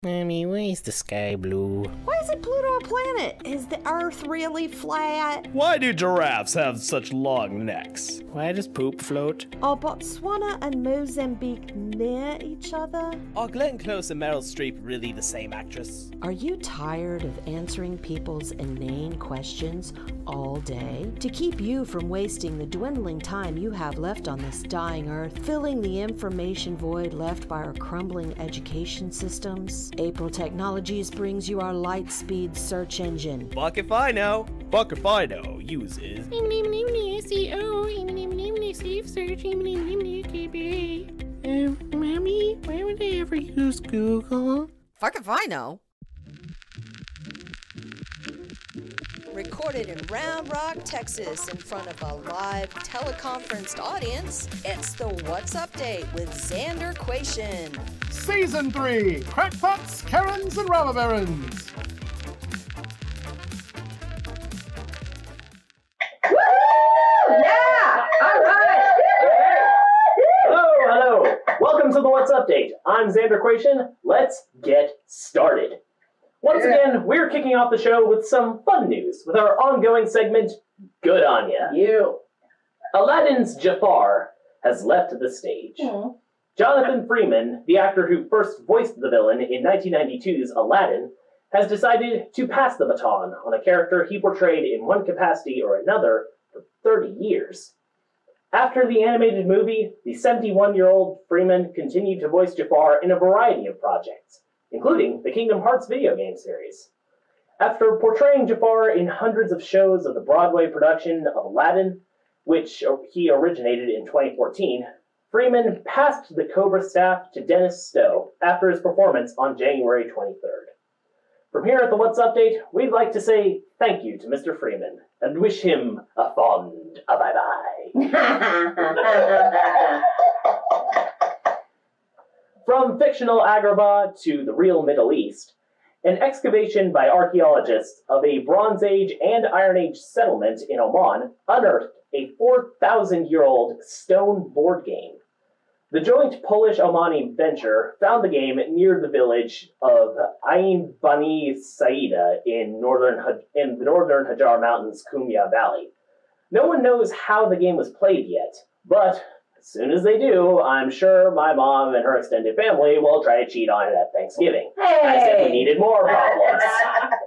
Mommy, why is the sky blue? Why is it Pluto a planet? Is the Earth really flat? Why do giraffes have such long necks? Why does poop float? Are Botswana and Mozambique near each other? Are Glenn Close and Meryl Streep really the same actress? Are you tired of answering people's inane questions all day? To keep you from wasting the dwindling time you have left on this dying Earth, filling the information void left by our crumbling education systems, April Technologies brings you our light-speed search engine. Fuck if I know. Fuck if I know uses. SEO, safe search, Mommy, why would I ever use Google? Fuck if I know. Recorded in Round Rock, Texas, in front of a live teleconferenced audience, it's the What's Update with Xander Quation. Season 3, Crackpots, Karens, and Robber Barons. Yeah! All right! Hello! Welcome to the What's Update. I'm Xander Quation. Let's get started. Once again, we're kicking off the show with some fun news with our ongoing segment, Good On Ya. You. Aladdin's Jafar has left the stage. Jonathan Freeman, the actor who first voiced the villain in 1992's Aladdin, has decided to pass the baton on a character he portrayed in one capacity or another for 30 years. After the animated movie, the 71-year-old Freeman continued to voice Jafar in a variety of projects, including the Kingdom Hearts video game series. After portraying Jafar in hundreds of shows of the Broadway production of Aladdin, which he originated in 2014, Freeman passed the Cobra staff to Dennis Stowe after his performance on January 23rd. From here at the What's Update, we'd like to say thank you to Mr. Freeman and wish him a fond bye-bye. From fictional Agrabah to the real Middle East, an excavation by archaeologists of a Bronze Age and Iron Age settlement in Oman unearthed a 4,000-year-old stone board game. The joint Polish-Omani venture found the game near the village of Ain Bani Saida in the northern Hajar Mountains, Kumya Valley. No one knows how the game was played yet, but as soon as they do, I'm sure my mom and her extended family will try to cheat on it at Thanksgiving. Hey! As if we needed more problems.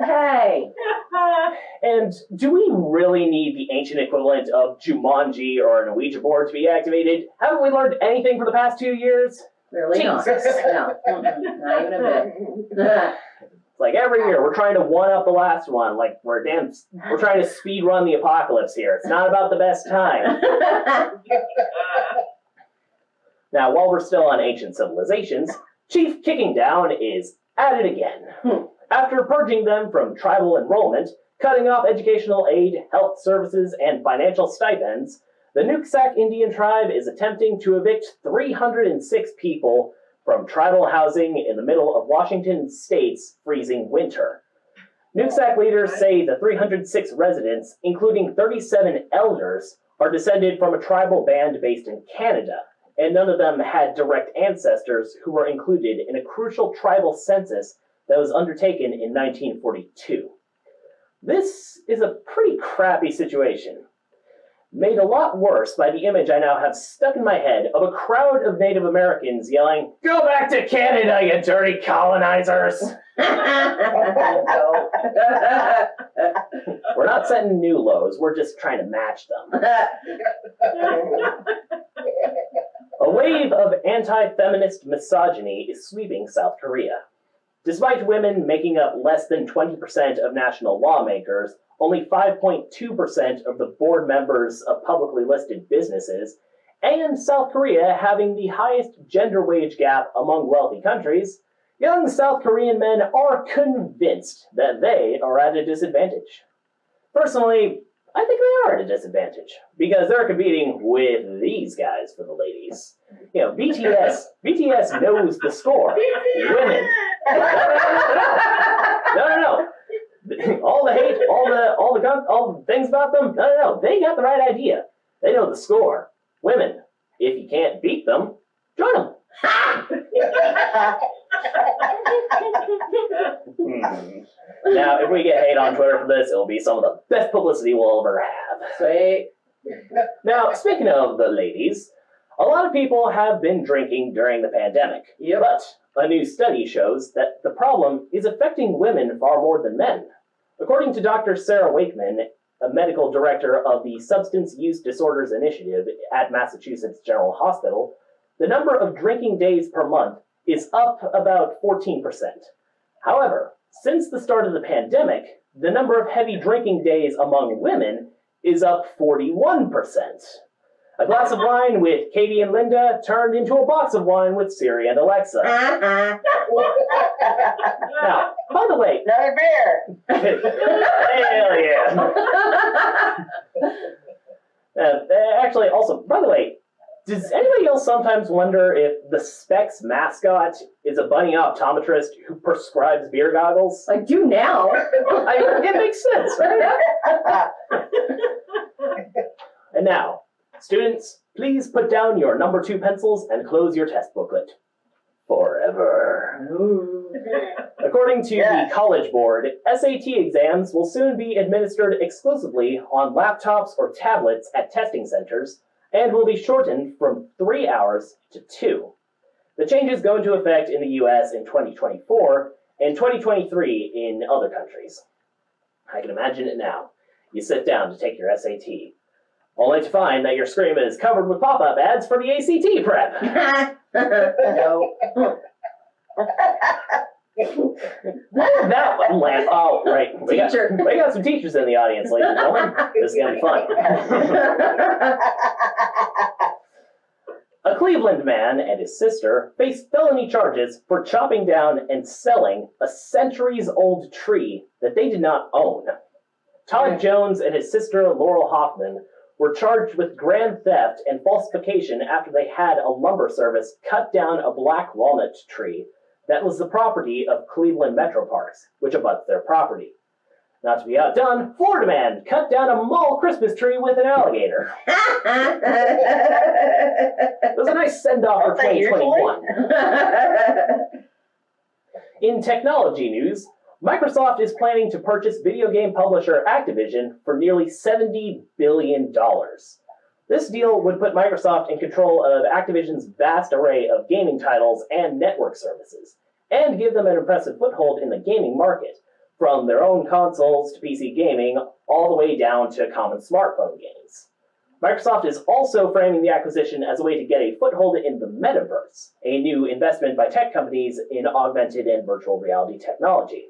Hey! And do we really need the ancient equivalent of Jumanji or an Ouija board to be activated? Haven't we learned anything for the past 2 years? Really not. Jesus. No. Not even a bit. It's like every year we're trying to one-up the last one. Like we're trying to speed run the apocalypse here. It's not about the best time. Now, while we're still on ancient civilizations, Chief Kicking Down is at it again. After purging them from tribal enrollment, cutting off educational aid, health services, and financial stipends, the Nooksack Indian tribe is attempting to evict 306 people from tribal housing in the middle of Washington State's freezing winter. Nooksack leaders say the 306 residents, including 37 elders, are descended from a tribal band based in Canada, and none of them had direct ancestors who were included in a crucial tribal census that was undertaken in 1942. This is a pretty crappy situation, made a lot worse by the image I now have stuck in my head of a crowd of Native Americans yelling, "Go back to Canada, you dirty colonizers!" We're not setting new lows, we're just trying to match them. A wave of anti-feminist misogyny is sweeping South Korea. Despite women making up less than 20% of national lawmakers, only 5.2% of the board members of publicly listed businesses, and South Korea having the highest gender wage gap among wealthy countries, young South Korean men are convinced that they are at a disadvantage. Personally, I think they are at a disadvantage, because they're competing with these guys for the ladies. You know, BTS knows the score. Women. No. All the hate, all the things about them, no. They got the right idea. They know the score. Women, if you can't beat them, join them. Now, if we get hate on Twitter for this, it'll be some of the best publicity we'll ever have. Sweet. Now, speaking of the ladies, a lot of people have been drinking during the pandemic. Yep. But a new study shows that the problem is affecting women far more than men. According to Dr. Sarah Wakeman, a medical director of the Substance Use Disorders Initiative at Massachusetts General Hospital, the number of drinking days per month is up about 14%. However, since the start of the pandemic, the number of heavy drinking days among women is up 41%. A glass of wine with Katie and Linda turned into a box of wine with Siri and Alexa. Now, by the way... Another beer! Hell yeah! Actually, also, by the way, does anybody else sometimes wonder if the Specs mascot is a bunny optometrist who prescribes beer goggles? I do now. It makes sense, right? And now, students, please put down your number 2 pencils and close your test booklet. Forever. According to the College Board, SAT exams will soon be administered exclusively on laptops or tablets at testing centers, and will be shortened from 3 hours to 2. The changes go into effect in the US in 2024 and 2023 in other countries. I can imagine it now. You sit down to take your SAT, only to find that your screen is covered with pop-up ads for the ACT prep. No. That one land. Oh, right. We got some teachers in the audience, ladies and gentlemen. This is going to be fun. A Cleveland man and his sister faced felony charges for chopping down and selling a centuries-old tree that they did not own. Todd Jones and his sister Laurel Hoffman were charged with grand theft and falsification after they had a lumber service cut down a black walnut tree that was the property of Cleveland Metro Parks, which abuts their property. Not to be outdone, Florida man cut down a mall Christmas tree with an alligator. It was a nice send-off for 2021. In technology news, Microsoft is planning to purchase video game publisher Activision for nearly $70 billion. This deal would put Microsoft in control of Activision's vast array of gaming titles and network services, and give them an impressive foothold in the gaming market, from their own consoles to PC gaming, all the way down to common smartphone games. Microsoft is also framing the acquisition as a way to get a foothold in the metaverse, a new investment by tech companies in augmented and virtual reality technology.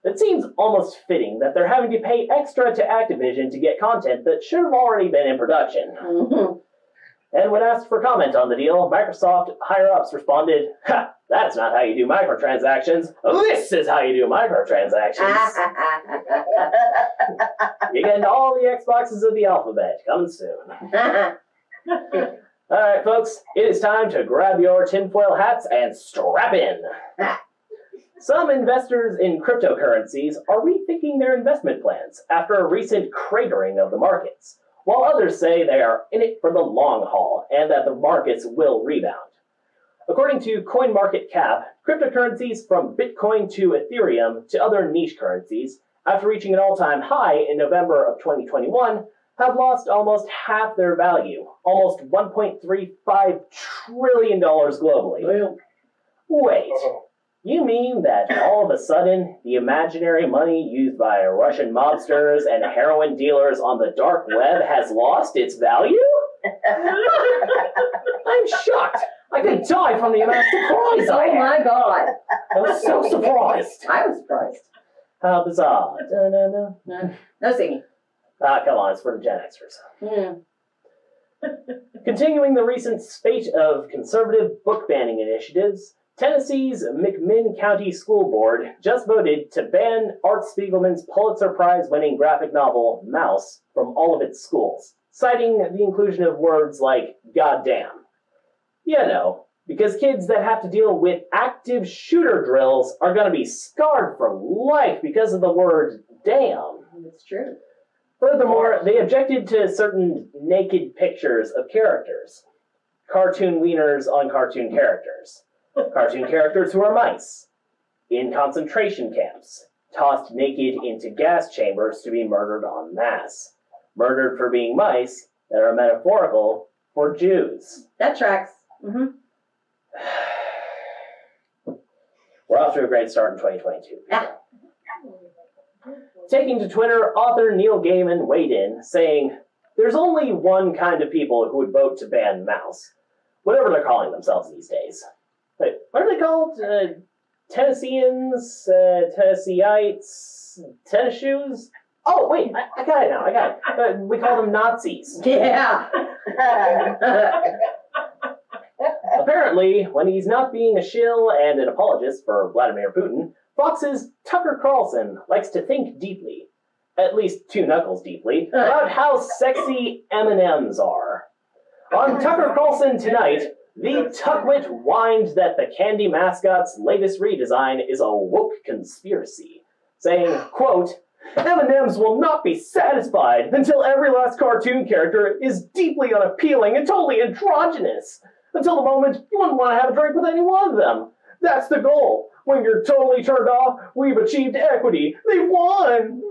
It seems almost fitting that they're having to pay extra to Activision to get content that should have already been in production. And when asked for comment on the deal, Microsoft higher-ups responded, "Ha, that's not how you do microtransactions. This is how you do microtransactions." You're getting all the Xboxes of the alphabet coming soon. Alright, folks, it is time to grab your tinfoil hats and strap in. Some investors in cryptocurrencies are rethinking their investment plans after a recent cratering of the markets, while others say they are in it for the long haul and that the markets will rebound. According to CoinMarketCap, cryptocurrencies from Bitcoin to Ethereum to other niche currencies, after reaching an all-time high in November of 2021, have lost almost half their value, almost $1.35 trillion globally. Wait. You mean that all of a sudden, the imaginary money used by Russian mobsters and heroin dealers on the dark web has lost its value? I'm shocked. I could die from the amount of surprise I had. Oh my god. I was so surprised. I was surprised. How bizarre. No singing. Come on, it's for the Gen Xers. Continuing the recent spate of conservative book banning initiatives, Tennessee's McMinn County School Board just voted to ban Art Spiegelman's Pulitzer Prize-winning graphic novel, Mouse, from all of its schools, citing the inclusion of words like goddamn. You know, because kids that have to deal with active shooter drills are going to be scarred for life because of the word damn. It's true. Furthermore, they objected to certain naked pictures of characters. Cartoon wieners on cartoon characters. Cartoon characters who are mice. in concentration camps, tossed naked into gas chambers to be murdered en masse, murdered for being mice that are metaphorical for Jews. That tracks. Mm-hmm. We're off to a great start in 2022. Ah. Taking to Twitter, author Neil Gaiman weighed in, saying, "There's only one kind of people who would vote to ban mouse. Whatever they're calling themselves these days. Wait, what are they called? Tennesseans? Tennesseeites? Tennis shoes? Oh, wait, I got it now, I got it. We call them Nazis." Yeah. Apparently, when he's not being a shill and an apologist for Vladimir Putin, Fox's Tucker Carlson likes to think deeply, at least 2 knuckles deeply, about how sexy M&Ms are. On Tucker Carlson tonight, the Tuckwit whined that the candy mascot's latest redesign is a woke conspiracy, saying, quote, "M&Ms will not be satisfied until every last cartoon character is deeply unappealing and totally androgynous. Until the moment you wouldn't want to have a drink with any one of them. That's the goal. When you're totally turned off, we've achieved equity. They won!"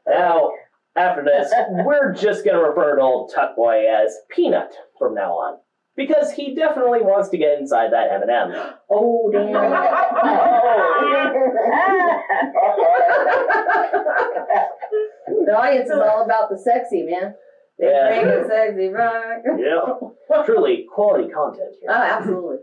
Now, after this, we're just going to refer to old Tuck Boy as Peanut from now on. Because he definitely wants to get inside that M&M. Oh, damn. The audience is all about the sexy, man. They bring the sexy rock. Yeah. Truly quality content here. Oh, absolutely.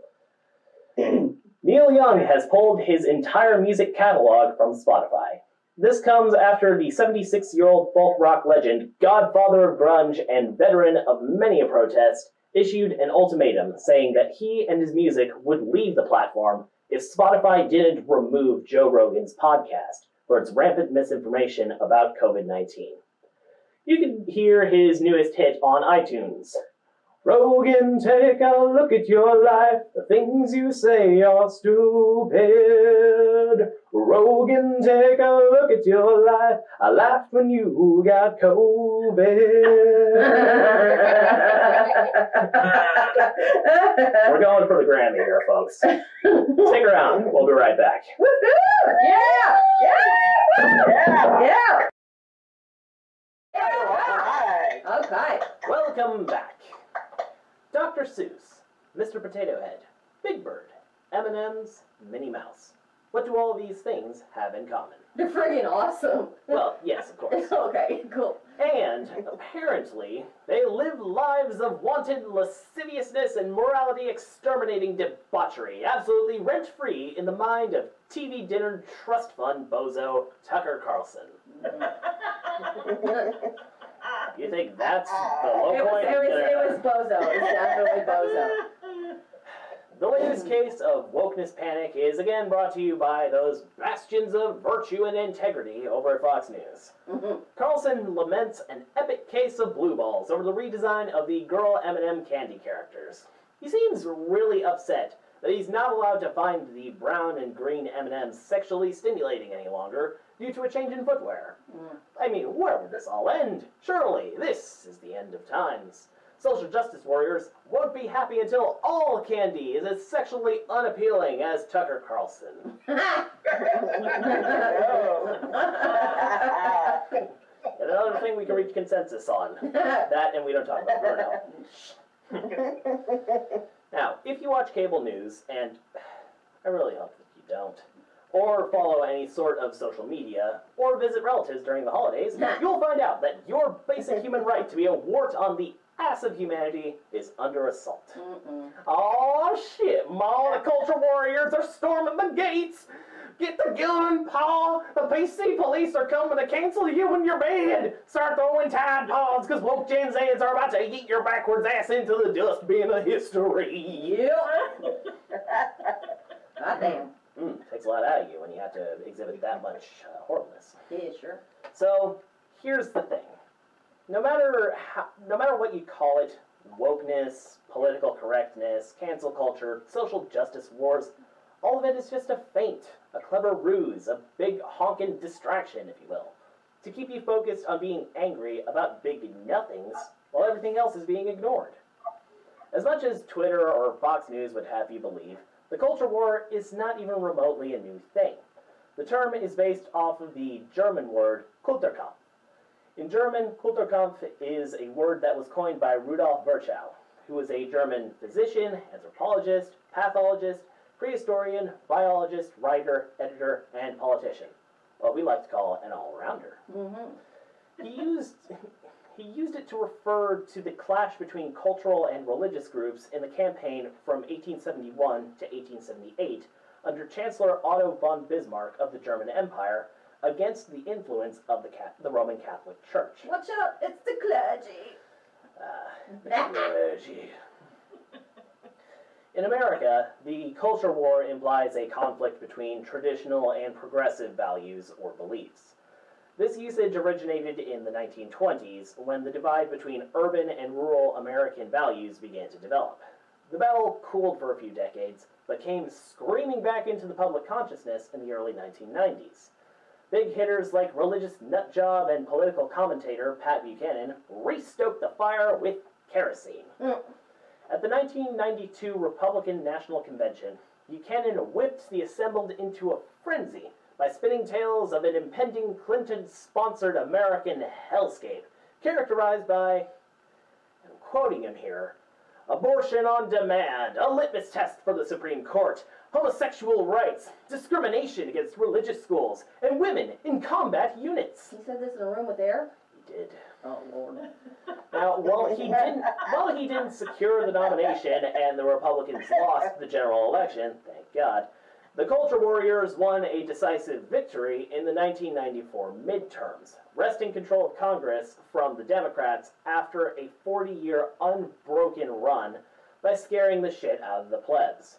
Neil Young has pulled his entire music catalog from Spotify. This comes after the 76-year-old folk rock legend, godfather of grunge, and veteran of many a protest, issued an ultimatum saying that he and his music would leave the platform if Spotify didn't remove Joe Rogan's podcast for its rampant misinformation about COVID-19. You can hear his newest hit on iTunes. "Rogan, take a look at your life. The things you say are stupid. Rogan, take a look at your life. I laughed when you got COVID." We're going for the Grammy here, folks. Stick around. We'll be right back. Yeah! Okay. Welcome back. Dr. Seuss, Mr. Potato Head, Big Bird, M&Ms, Minnie Mouse. What do all of these things have in common? They're friggin' awesome. Well, yes, of course. Okay, cool. And, apparently, they live lives of wanton lasciviousness and morality-exterminating debauchery, absolutely rent-free in the mind of TV dinner trust fund bozo Tucker Carlson. You think that's the low point? It was bozo. It was definitely bozo. The latest case of wokeness panic is again brought to you by those bastions of virtue and integrity over at Fox News. Carlson laments an epic case of blue balls over the redesign of the girl M&M candy characters. He seems really upset that he's not allowed to find the brown and green M&Ms sexually stimulating any longer due to a change in footwear. I mean, where would this all end? Surely this is the end of times. Social justice warriors won't be happy until all candy is as sexually unappealing as Tucker Carlson. And another thing we can reach consensus on. That and we don't talk about burnout. Now, if you watch cable news, and I really hope that you don't, or follow any sort of social media, or visit relatives during the holidays, you'll find out that your basic human right to be a wart on the ass of humanity is under assault. Oh shit, Ma, the culture warriors are storming the gates! Get the gun, Pa! The PC police are coming to cancel you in your bed! Start throwing Tide Pods, because woke Gen Zs are about to eat your backwards ass into the dustbin of history! Yep. Goddamn. Takes a lot out of you when you have to exhibit that much horribleness. Yeah, sure. So, here's the thing. No matter what you call it, wokeness, political correctness, cancel culture, social justice wars, all of it is just a feint, a clever ruse, a big honkin' distraction, if you will, to keep you focused on being angry about big nothings while everything else is being ignored. As much as Twitter or Fox News would have you believe, The culture war is not even remotely a new thing. The term is based off of the German word Kulturkampf. In German, Kulturkampf is a word that was coined by Rudolf Virchow, who was a German physician, anthropologist, pathologist, prehistorian, biologist, writer, editor, and politician. What we like to call an all-rounder. He used it to refer to the clash between cultural and religious groups in the campaign from 1871 to 1878 under Chancellor Otto von Bismarck of the German Empire against the influence of the Roman Catholic Church. Watch out, it's the clergy. The clergy. In America, the culture war implies a conflict between traditional and progressive values or beliefs. This usage originated in the 1920s when the divide between urban and rural American values began to develop. The battle cooled for a few decades, but came screaming back into the public consciousness in the early 1990s. Big hitters like religious nutjob and political commentator Pat Buchanan restoked the fire with kerosene. At the 1992 Republican National Convention, Buchanan whipped the assembled into a frenzy by spinning tales of an impending Clinton-sponsored American hellscape, characterized by, I'm quoting him here, abortion on demand, a litmus test for the Supreme Court, homosexual rights, discrimination against religious schools, and women in combat units. He said this in a room with air? He did. Oh, Lord. Now, while he didn't secure the nomination and the Republicans lost the general election, thank God, the Culture Warriors won a decisive victory in the 1994 midterms, wresting control of Congress from the Democrats after a 40-year unbroken run by scaring the shit out of the plebs.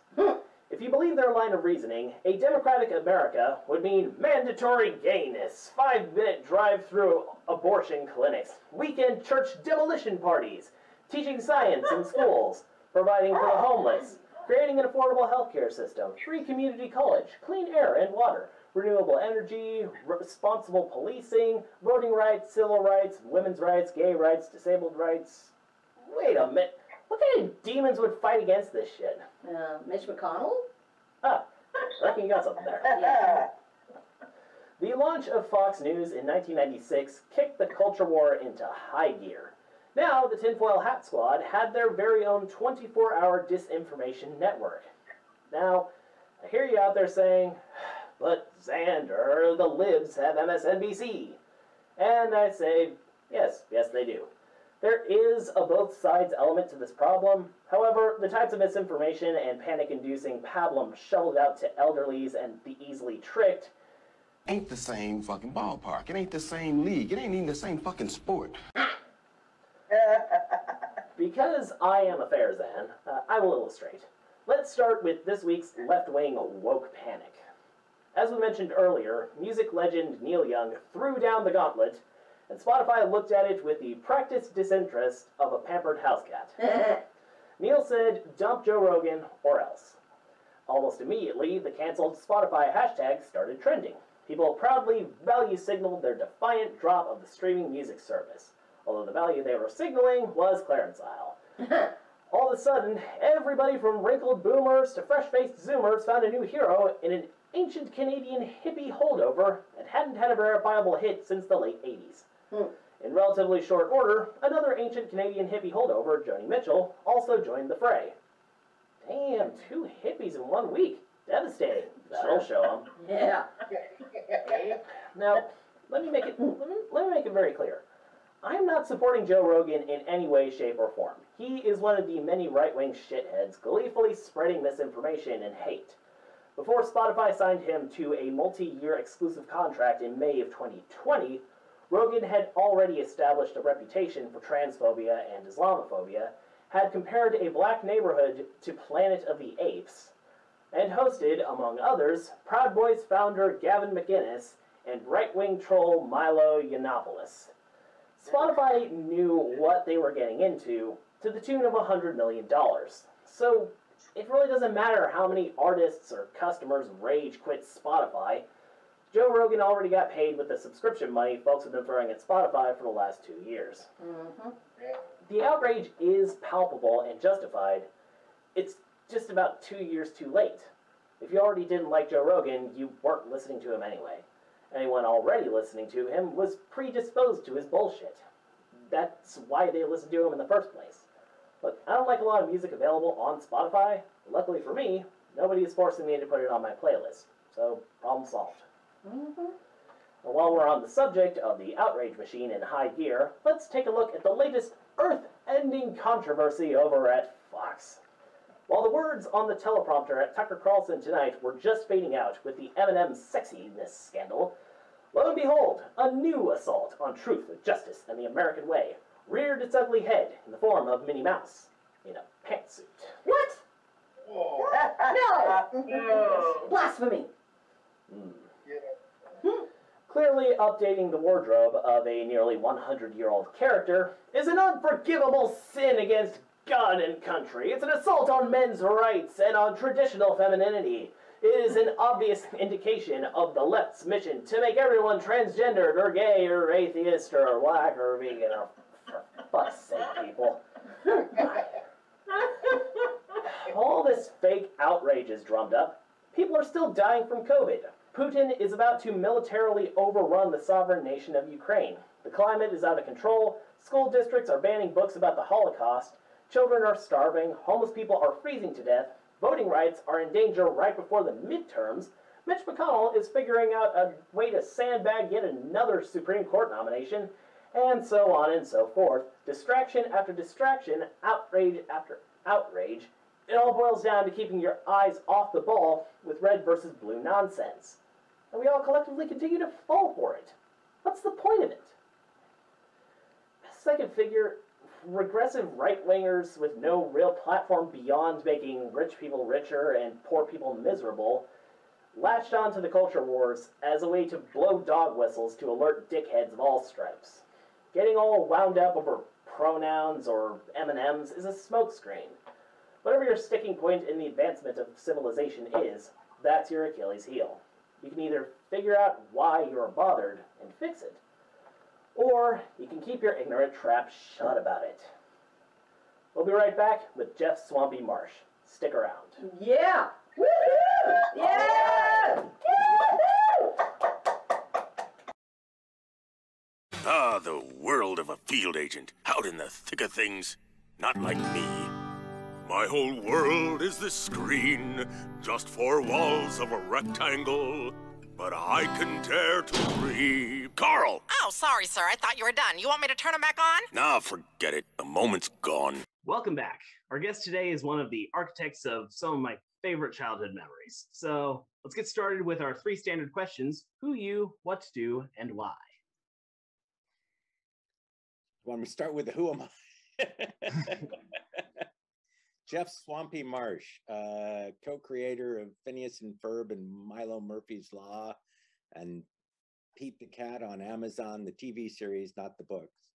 If you believe their line of reasoning, a democratic America would mean mandatory gayness, 5-minute drive-through abortion clinics, weekend church demolition parties, teaching science in schools, providing for the homeless, creating an affordable healthcare system, free community college, clean air and water, renewable energy, responsible policing, voting rights, civil rights, women's rights, gay rights, disabled rights. Wait a minute. What kind of demons would fight against this shit? Mitch McConnell? Ah, I reckon you got something there. Yeah. The launch of Fox News in 1996 kicked the culture war into high gear. Now, the Tinfoil Hat Squad had their very own 24-hour disinformation network. Now, I hear you out there saying, but Xander, the libs have MSNBC. And I say, yes, they do. There is a both sides element to this problem. However, the types of misinformation and panic-inducing pablum shoveled out to elderlies and the easily tricked ain't the same fucking ballpark. It ain't the same league. It ain't even the same fucking sport. Because I am a fair Zan, I will illustrate. Let's start with this week's left-wing woke panic. As we mentioned earlier, music legend Neil Young threw down the gauntlet, and Spotify looked at it with the practiced disinterest of a pampered house cat. Neil said, dump Joe Rogan or else. Almost immediately, the cancelled Spotify hashtag started trending. People proudly value signaled their defiant drop of the streaming music service, although the value they were signaling was Clarence Isle. All of a sudden, everybody from wrinkled boomers to fresh-faced zoomers found a new hero in an ancient Canadian hippie holdover that hadn't had a verifiable hit since the late 80s. In relatively short order, another ancient Canadian hippie holdover, Joni Mitchell, also joined the fray. Damn, 2 hippies in 1 week. Devastating. That'll show them. Yeah. Now, let me make it very clear. I'm not supporting Joe Rogan in any way, shape, or form. He is one of the many right-wing shitheads gleefully spreading misinformation and hate. Before Spotify signed him to a multi-year exclusive contract in May of 2020, Rogan had already established a reputation for transphobia and Islamophobia, had compared a black neighborhood to Planet of the Apes, and hosted, among others, Proud Boys founder Gavin McInnes and right-wing troll Milo Yiannopoulos. Spotify knew what they were getting into to the tune of $100 million. So it really doesn't matter how many artists or customers rage quit Spotify. Joe Rogan already got paid with the subscription money folks have been throwing at Spotify for the last 2 years. The outrage is palpable and justified. It's just about 2 years too late. If you already didn't like Joe Rogan, you weren't listening to him anyway. Anyone already listening to him was predisposed to his bullshit. That's why they listened to him in the first place. Look, I don't like a lot of music available on Spotify. Luckily for me, nobody is forcing me to put it on my playlist. So, problem solved. And while we're on the subject of the outrage machine in high gear, let's take a look at the latest earth-ending controversy over at Fox. While the words on the teleprompter at Tucker Carlson tonight were just fading out with the M&Ms sexiness scandal, lo and behold, a new assault on truth, justice, and the American way reared its ugly head in the form of Minnie Mouse in a pantsuit. What? No! Blasphemy! Clearly, updating the wardrobe of a nearly 100-year-old character is an unforgivable sin against God and country. It's an assault on men's rights and on traditional femininity. It is an obvious indication of the left's mission to make everyone transgendered or gay or atheist or black or vegan or for fuck's sake, people. All this fake outrage is drummed up. People are still dying from COVID. Putin is about to militarily overrun the sovereign nation of Ukraine. The climate is out of control. School districts are banning books about the Holocaust. Children are starving. Homeless people are freezing to death. Voting rights are in danger right before the midterms. Mitch McConnell is figuring out a way to sandbag yet another Supreme Court nomination. And so on and so forth. Distraction after distraction, outrage after outrage. It all boils down to keeping your eyes off the ball with red versus blue nonsense. And we all collectively continue to fall for it. What's the point of it? Second figure, regressive right-wingers with no real platform beyond making rich people richer and poor people miserable latched onto the culture wars as a way to blow dog whistles to alert dickheads of all stripes. Getting all wound up over pronouns or M&Ms is a smokescreen. Whatever your sticking point in the advancement of civilization is, that's your Achilles heel. You can either figure out why you're bothered and fix it, or you can keep your ignorant trap shut about it. We'll be right back with Jeff Swampy Marsh. Stick around. Yeah! Woohoo! Yeah! Ah, the world of a field agent, out in the thick of things. Not like me. My whole world is this screen, just four walls of a rectangle. But I can dare to breathe. Carl! Oh, sorry, sir. I thought you were done. You want me to turn them back on? Nah, forget it. The moment's gone. Welcome back. Our guest today is one of the architects of some of my favorite childhood memories. So let's get started with our 3 standard questions: who, you, what to do, and why. Want me to start with the who am I? Jeff Swampy Marsh, co-creator of Phineas and Ferb and Milo Murphy's Law, and Pete the Cat on Amazon, the TV series, not the books.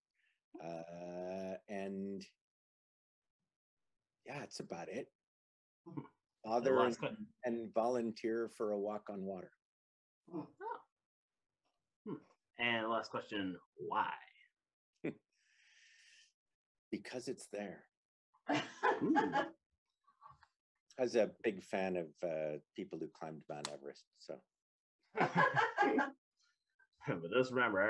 And yeah, that's about it. Father and volunteer for a walk on water. And last question, why? Because it's there. I was a big fan of people who climbed Mount Everest, so. But just remember,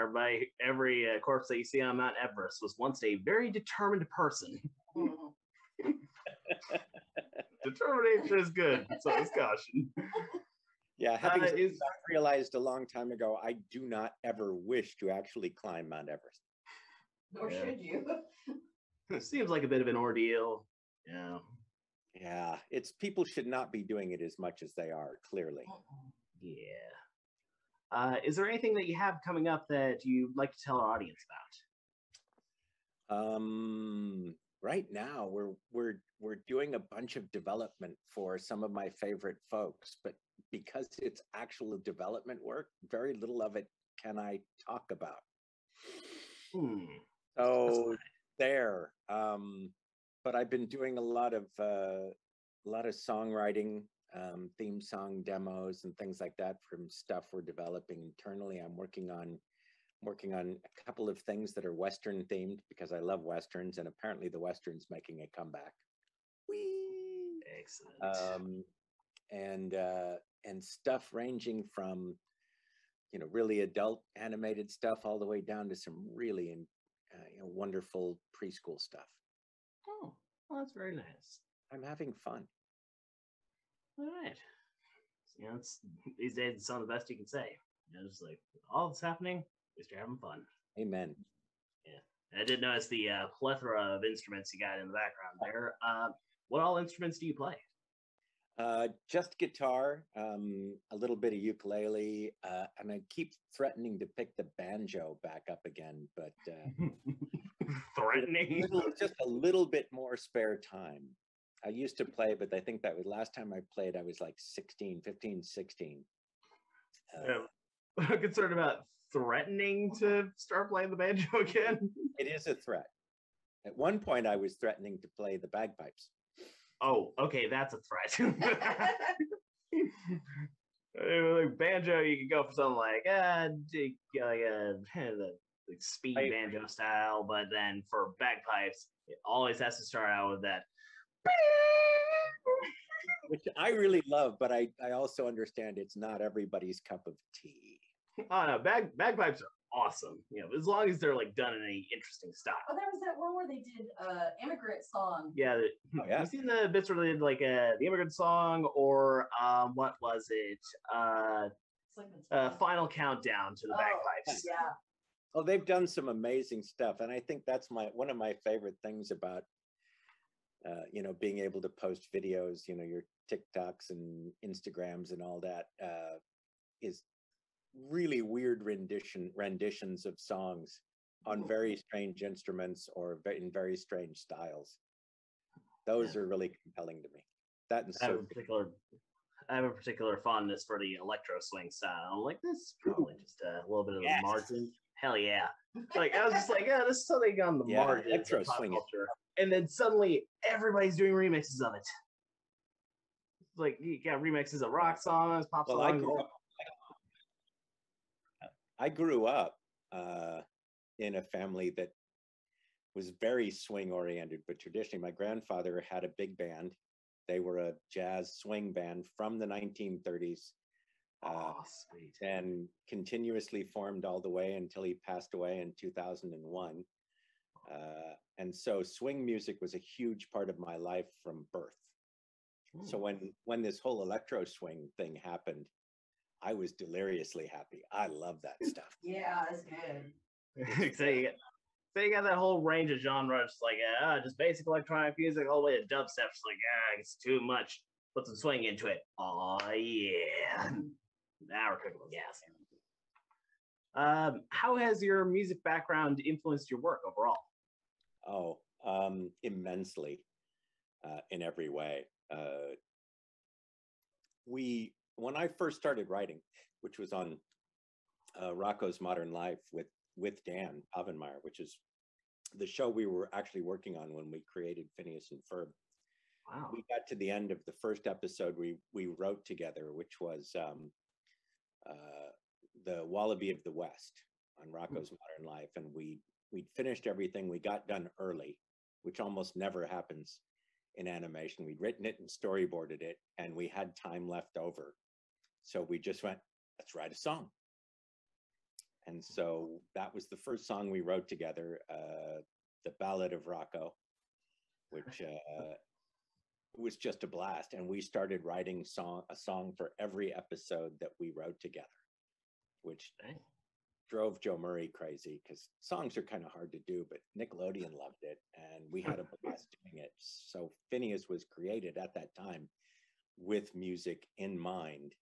every corpse that you see on Mount Everest was once a very determined person. Determination is good, so it's caution. Yeah, having realized a long time ago, I do not ever wish to actually climb Mount Everest. Nor should you. It seems like a bit of an ordeal. Yeah. Yeah, it's people should not be doing it as much as they are, clearly. Yeah. Is there anything that you have coming up that you'd like to tell our audience about? Right now, we're doing a bunch of development for some of my favorite folks, but because it's actual development work, very little of it can I talk about. So there. But I've been doing a lot of songwriting, theme song demos and things like that from stuff we're developing internally. I'm working on a couple of things that are Western themed because I love Westerns, and apparently the Western's making a comeback. Whee! Excellent. And stuff ranging from, really adult animated stuff all the way down to some really wonderful preschool stuff. Oh, well, that's very nice. I'm having fun. All right. These days it's some of the best you can say. Just like all that's happening, at least you're having fun. Amen. Yeah. I did notice the plethora of instruments you got in the background there. What all instruments do you play? Just guitar, a little bit of ukulele, and I keep threatening to pick the banjo back up again, but threatening? Just a little bit more spare time. I used to play, but I think that was last time I played, I was like 16. I'm concerned about threatening to start playing the banjo again. It is a threat. At one point, I was threatening to play the bagpipes. Oh, okay, that's a threat. Like banjo, you could go for something like like speed banjo style, but then for bagpipes, it always has to start out with that. Which I really love, but I also understand it's not everybody's cup of tea. Oh no, bagpipes are awesome. As long as they're like done in an interesting style. Oh, there was that one where they did immigrant song. Yeah, you've seen the bits where they did like the immigrant song, or what was it? Final Countdown to the bagpipes. Yeah. Oh, they've done some amazing stuff, and I think that's one of my favorite things about being able to post videos, your TikToks and Instagrams and all that, is really weird renditions of songs on very strange instruments or in very strange styles. Those are really compelling to me. That and I have a particular fondness for the electro swing style. I'm like, this is probably just a little bit of the margin. Hell yeah! Like I was just like, this is something on the margin of pop culture. And then suddenly everybody's doing remixes of it. Like you got remixes of rock songs, pop songs. I grew up in a family that was very swing oriented, but traditionally my grandfather had a big band. They were a jazz swing band from the 1930s. Sweet. And continuously formed all the way until he passed away in 2001. And so swing music was a huge part of my life from birth. Ooh. So when this whole electro swing thing happened, I was deliriously happy. I love that stuff. Yeah, that's good. So you got that whole range of genres, like just basic electronic music all the way to dubstep. It's like, it's too much. Put some swing into it. Oh yeah. Now we're cooking with gas. How has your music background influenced your work overall? Oh, immensely, in every way. When I first started writing, which was on Rocco's Modern Life with Dan Ovenmeyer, which is the show we were actually working on when we created Phineas and Ferb. Wow. We got to the end of the first episode we wrote together, which was the Wallaby of the West on Rocco's Modern Life, and we'd finished everything. We got done early, which almost never happens in animation. We'd written it and storyboarded it, and we had time left over. So we just went, let's write a song. And so that was the first song we wrote together, The Ballad of Rocco, which was just a blast. And we started writing a song for every episode that we wrote together, which drove Joe Murray crazy because songs are kind of hard to do, but Nickelodeon loved it and we had a blast doing it. So Phineas was created at that time with music in mind.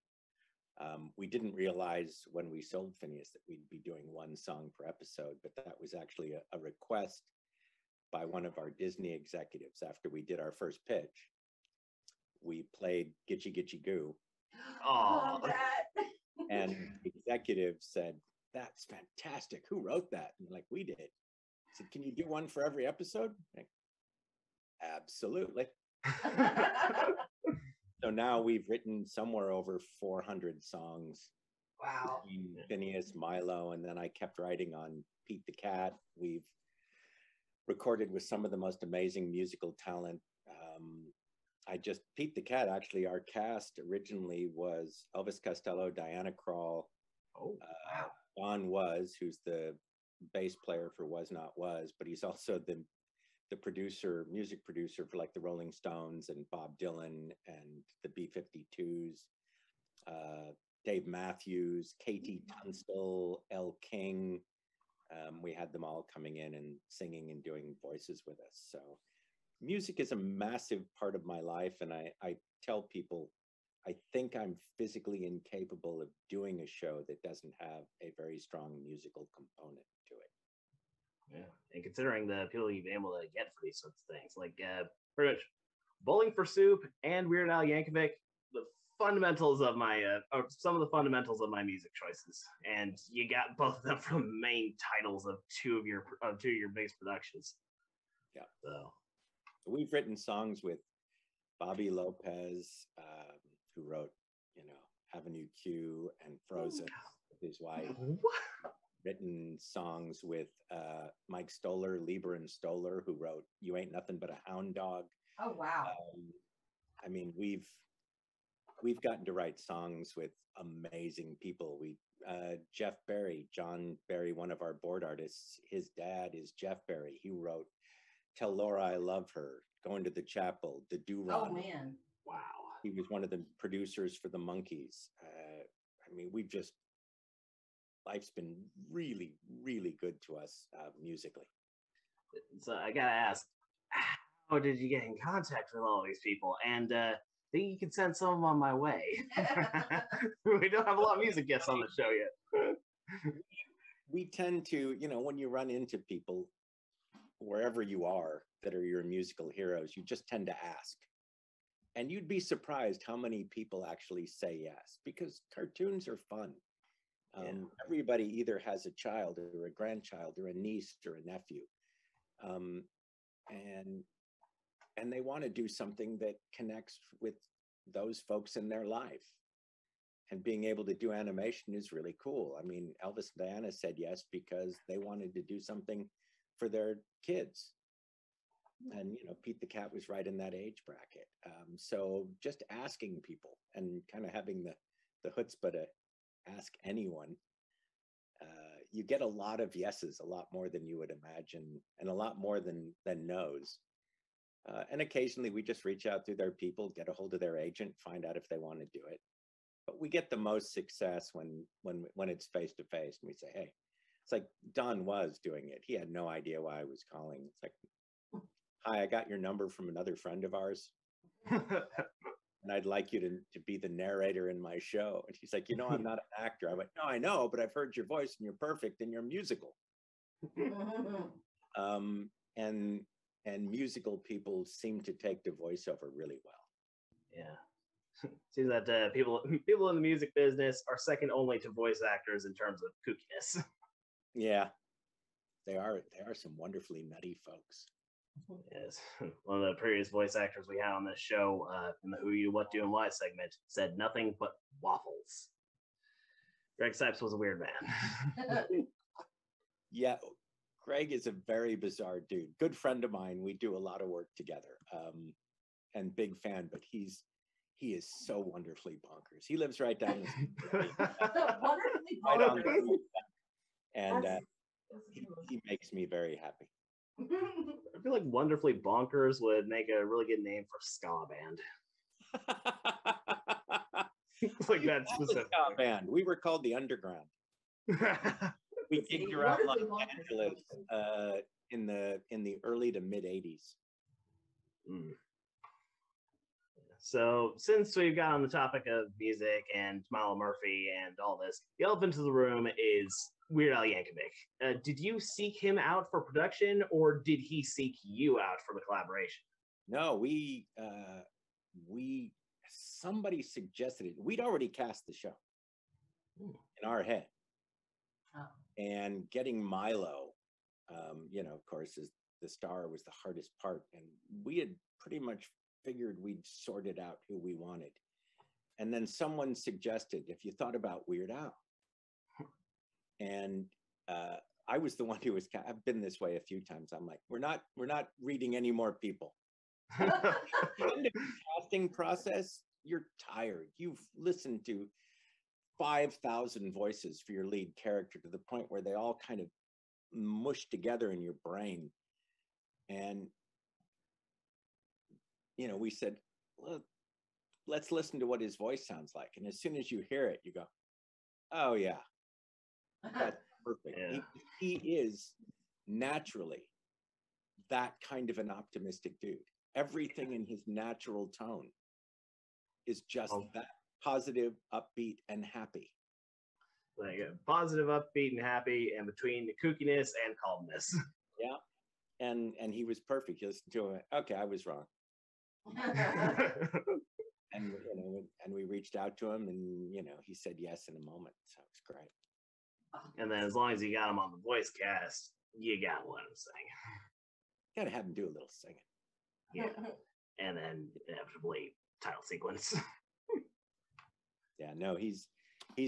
We didn't realize when we sold Phineas that we'd be doing one song per episode, but that was actually a request by one of our Disney executives. After we did our first pitch, we played Gitchy Gitchy Goo. Oh, and the executive said, "That's fantastic. Who wrote that?" And like, we did. I said, "Can you do one for every episode?" Like, absolutely. So now we've written somewhere over 400 songs. Wow. Between Phineas, Milo, and then I kept writing on Pete the Cat. We've recorded with some of the most amazing musical talent. I just Pete the Cat. Actually, our cast originally was Elvis Costello, Diana Krall, Don Was, who's the bass player for Was Not Was, but he's also the producer, music producer for like the Rolling Stones and Bob Dylan and the B-52s, Dave Matthews, KT Tunstall, Elle King. We had them all coming in and singing and doing voices with us. So music is a massive part of my life. And I tell people, I think I'm physically incapable of doing a show that doesn't have a very strong musical component to it. Yeah, and considering the people you've been able to get for these sorts of things, like pretty much Bowling for Soup and Weird Al Yankovic, the fundamentals of my, or some of the fundamentals of my music choices, and you got both of them from main titles of two of your biggest productions. Yeah. So we've written songs with Bobby Lopez, who wrote, Avenue Q and Frozen with his wife. Written songs with Mike Stoller, Lieber and Stoller, who wrote "You Ain't Nothing But a Hound Dog." Oh wow! I mean, we've gotten to write songs with amazing people. Jeff Berry, John Berry, one of our board artists. His dad is Jeff Berry. He wrote "Tell Laura I Love Her," "Going to the Chapel," "The Do-Run." Oh man! Wow. He was one of the producers for the Monkees. I mean, life's been really, really good to us musically. So I gotta ask, how did you get in contact with all these people? And think you can send some of them on my way. We don't have a lot of music guests on the show yet. We tend to, when you run into people wherever you are that are your musical heroes, you just tend to ask. And you'd be surprised how many people actually say yes, because cartoons are fun. Everybody either has a child or a grandchild or a niece or a nephew. And they want to do something that connects with those folks in their life. And being able to do animation is really cool. I mean, Elvis and Diana said yes because they wanted to do something for their kids. And, Pete the Cat was right in that age bracket. So just asking people and kind of having the chutzpah to ask anyone, you get a lot of yeses, a lot more than you would imagine, and a lot more than no's. And occasionally we just reach out through their people, get a hold of their agent, find out if they want to do it. But we get the most success when it's face to face, and we say, "Hey," it's like Don was doing it. He had no idea why I was calling. It's like, "Hi, I got your number from another friend of ours, and I'd like you to be the narrator in my show." And she's like, "I'm not an actor." I went, "No, I know, but I've heard your voice and you're perfect and you're musical." And musical people seem to take to voiceover really well. Yeah. Seems that people in the music business are second only to voice actors in terms of kookiness. Yeah, they are some wonderfully nutty folks. Yes. One of the previous voice actors we had on this show in the Who You, What Do, and Why segment said nothing but waffles. Greg Sipes was a weird man. Yeah, Greg is a very bizarre dude. Good friend of mine. We do a lot of work together, and big fan, but he is so wonderfully bonkers. He lives right down the street. Wonderfully Right on the bonkers. and he makes me very happy. I feel like Wonderfully Bonkers would make a really good name for ska band. Like that specific ska band. We were called the Underground. We gigged around Los Angeles in the early to mid '80s. So since we've got on the topic of music and Milo Murphy and all this, the elephant in the room is Weird Al Yankovic. Did you seek him out for production, or did he seek you out for the collaboration? No, somebody suggested it. We'd already cast the show in our head. Oh. And getting Milo, of course, as the star was the hardest part. And we had pretty much figured we'd sorted out who we wanted. And then someone suggested, if you thought about Weird Al. And I was the one who was, I've been this way a few times. I'm like, we're not reading any more people. The end of the casting process, you're tired. You've listened to 5,000 voices for your lead character to the point where they all kind of mush together in your brain. And, you know, we said, well, let's listen to what his voice sounds like. And as soon as you hear it, you go, oh, yeah, that's perfect. Yeah. He is naturally that kind of an optimistic dude. Everything in his natural tone is just that positive, upbeat, and happy. Like positive, upbeat, and happy, and between the kookiness and calmness. Yeah, and he was perfect. You listen to him. Okay, I was wrong. And you know, and we reached out to him, and you know, he said yes in a moment. So it was great. And then as long as you got him on the voice cast, you gotta let him sing. You gotta have him do a little singing. Yeah, and then inevitably title sequence. Yeah, no, he's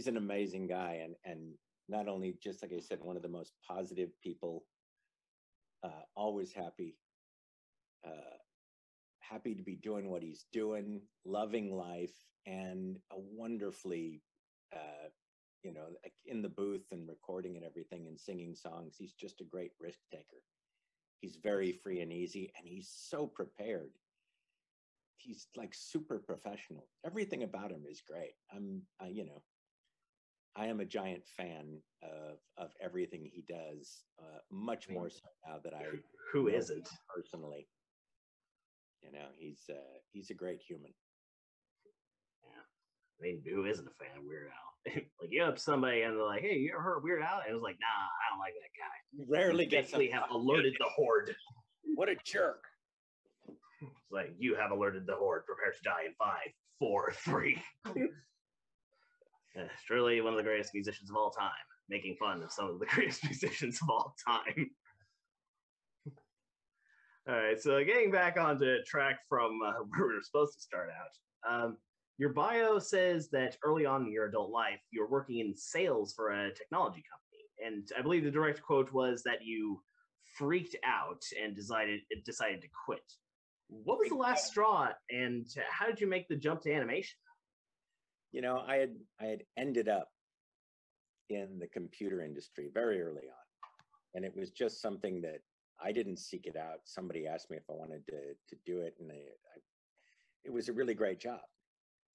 an amazing guy, and not only, just like I said, one of the most positive people, always happy, happy to be doing what he's doing, loving life, and a wonderfully, you know, in the booth and recording and everything and singing songs. He's just a great risk taker. He's very free and easy, and he's so prepared. He's like super professional. Everything about him is great. You know, I am a giant fan of everything he does. Much more so now that I who isn't personally. You know, he's a great human. Yeah, I mean, who isn't a fan of Weird Al? Like, you up somebody and they're like, "Hey, you ever heard of Weird Al?" And it was like, "Nah, I don't like that guy." You rarely get basically have alerted the horde. What a jerk! It's like, you have alerted the horde. Prepare to die in 5, 4, 3. It's truly one of the greatest musicians of all time, making fun of some of the greatest musicians of all time. All right, so getting back onto track from where we were supposed to start out. Your bio says that early on in your adult life, you were working in sales for a technology company. And I believe the direct quote was that you freaked out and decided to quit. What was the last straw, and how did you make the jump to animation? You know, I had ended up in the computer industry very early on, and it was just something that I didn't seek it out. Somebody asked me if I wanted to do it, and it was a really great job,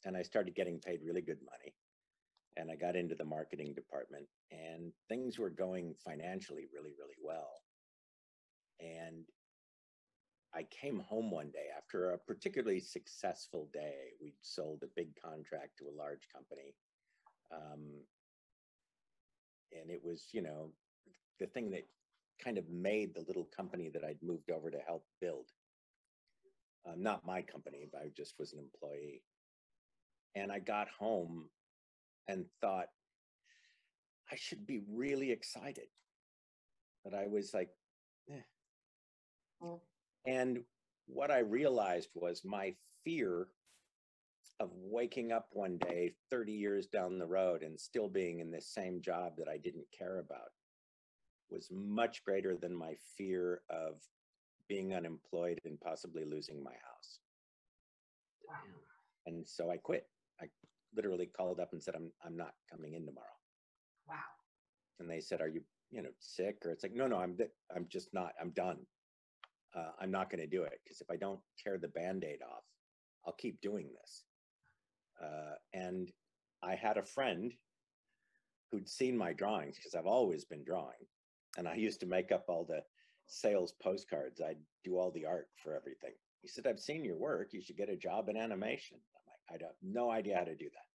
and I started getting paid really good money, and I got into the marketing department, and things were going financially really, really well. And I came home one day after a particularly successful day. We'd sold a big contract to a large company. And it was, you know, the thing that kind of made the little company that I'd moved over to help build. Not my company, but I just was an employee. And I got home and thought, I should be really excited. But I was like, eh. And what I realized was my fear of waking up one day 30 years down the road and still being in this same job that I didn't care about was much greater than my fear of being unemployed and possibly losing my house. Wow. And so I quit. I literally called up and said, I'm not coming in tomorrow. Wow. And they said, are you sick? Or it's like, no, I'm just not, I'm done. I'm not going to do it, because if I don't tear the Band-Aid off, I'll keep doing this. And I had a friend who'd seen my drawings, because I've always been drawing. And I used to make up all the sales postcards. I'd do all the art for everything. He said, I've seen your work. You should get a job in animation. I'm like, I have no idea how to do that.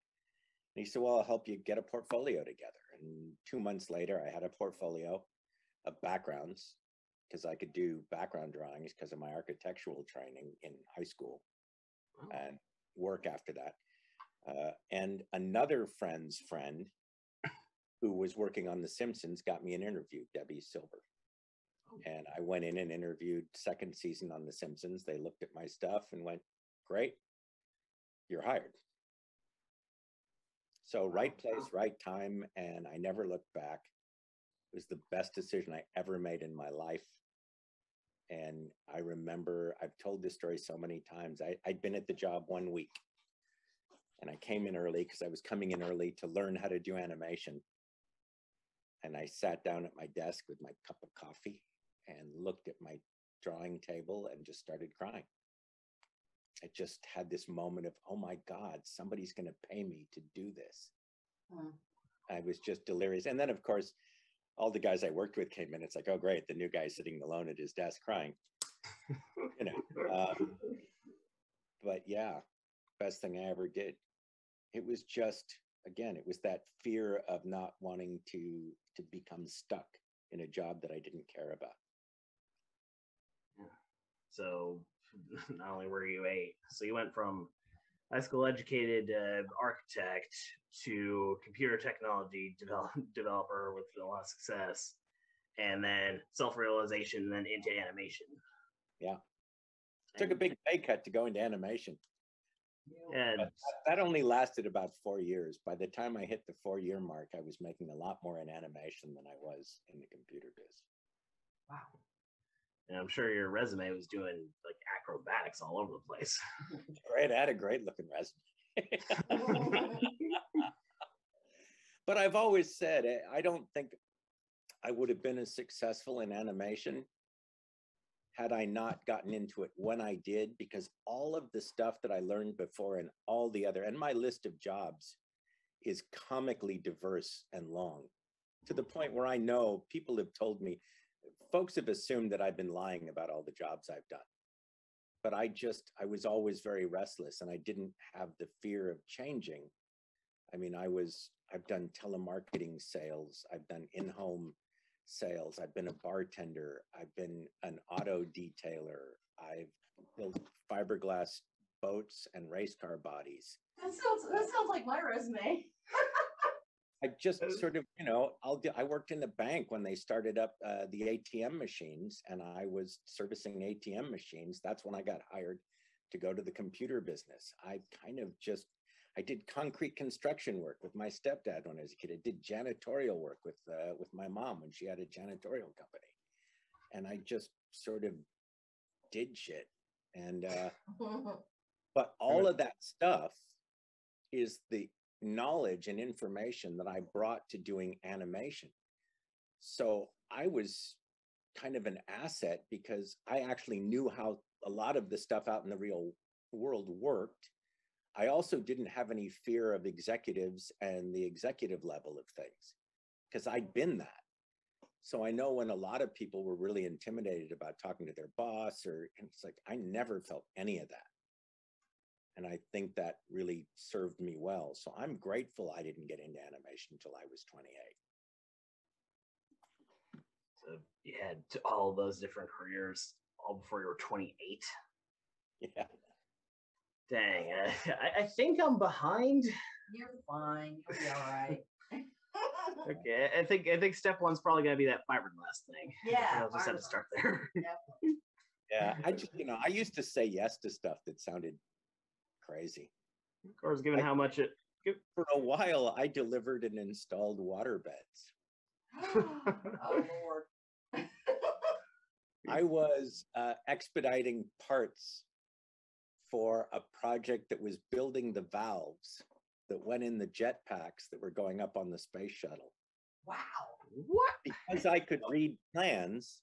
And he said, well, I'll help you get a portfolio together. And 2 months later, I had a portfolio of backgrounds, because I could do background drawings because of my architectural training in high school, and work after that. And another friend's friend who was working on The Simpsons got me an interview, Debbie Silver. And I went in and interviewed second season on The Simpsons. They looked at my stuff and went, great, you're hired. So right place, right time, and I never looked back. It was the best decision I ever made in my life. And I remember, I've told this story so many times. I'd been at the job 1 week, and I came in early because I was coming in early to learn how to do animation. And I sat down at my desk with my cup of coffee and looked at my drawing table and just started crying. I just had this moment of, oh my God, somebody's going to pay me to do this. I was just delirious. And then, of course, all the guys I worked with came in. It's like, oh, great, the new guy's sitting alone at his desk crying. You know, but yeah, best thing I ever did. It was just, again, it was that fear of not wanting to become stuck in a job that I didn't care about. Yeah. So not only were you so you went from high school educated architect to computer technology developer with a lot of success, and then self-realization, and then into animation. Yeah. Took a big pay cut to go into animation. And that only lasted about 4 years. By the time I hit the 4-year mark, I was making a lot more in animation than I was in the computer biz. Wow. And I'm sure your resume was doing like acrobatics all over the place. Great, I had a great looking resume. But I've always said, I don't think I would have been as successful in animation had I not gotten into it when I did, because all of the stuff that I learned before and all the other, and my list of jobs is comically diverse and long, to the point where I know people have told me, folks have assumed that I've been lying about all the jobs I've done. But I was always very restless, and I didn't have the fear of changing. I mean, I've done telemarketing sales, I've done in-home sales, I've been a bartender, I've been an auto detailer, I've built fiberglass boats and race car bodies. That sounds like my resume. I just sort of, I worked in the bank when they started up the ATM machines, and I was servicing ATM machines. That's when I got hired to go to the computer business. I did concrete construction work with my stepdad when I was a kid. I did janitorial work with my mom when she had a janitorial company. And I just sort of did shit. And, but all of that stuff is the knowledge and information that I brought to doing animation. So I was kind of an asset because I actually knew how a lot of the stuff out in the real world worked. I also didn't have any fear of executives and the executive level of things because I'd been that. So I know when a lot of people were really intimidated about talking to their boss, and it's like, I never felt any of that. And I think that really served me well. So I'm grateful I didn't get into animation until I was 28. So you had all those different careers all before you were 28. Yeah. Dang, I think I'm behind. You're fine. You'll be all right. Okay, I think step one's probably gonna be that fiberglass thing. Yeah, I'll just have to start there. Yeah, I used to say yes to stuff that sounded crazy. Of course, given how much it. For a while, I delivered and installed water beds. Oh Lord. I was expediting parts for a project that was building the valves that went in the jetpacks that were going up on the space shuttle. Wow. What? Because I could read plans,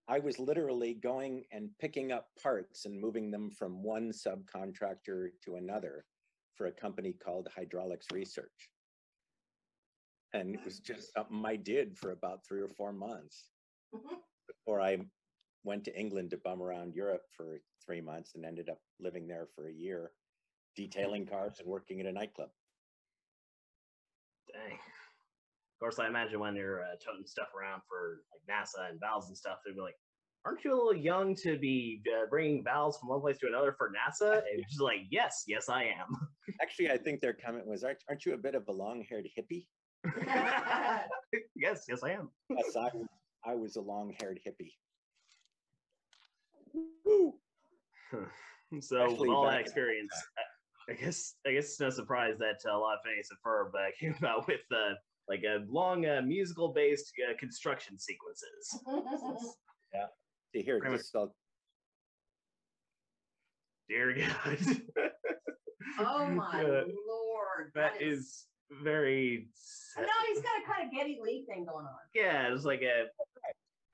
I was literally going and picking up parts and moving them from one subcontractor to another for a company called Hydraulics Research. And it was just something I did for about 3 or 4 months before I went to England to bum around Europe for 3 months and ended up living there for a year, detailing cars and working at a nightclub. Dang. Of course, I imagine when you're toting stuff around for like NASA and valves and stuff, they'd be like, aren't you a little young to be bringing valves from one place to another for NASA? And just like, yes, I am. Actually, I think their comment was, aren't you a bit of a long-haired hippie? Yes, I am. Yes, I was a long-haired hippie. So actually, with all that experience, I guess it's no surprise that a lot of Phineas and Ferb came out with like a long musical-based construction sequences. Yeah. See here, just dear God. Oh my Lord. That is very. No, he's got a kind of Geddy Lee thing going on. Yeah, it's like a.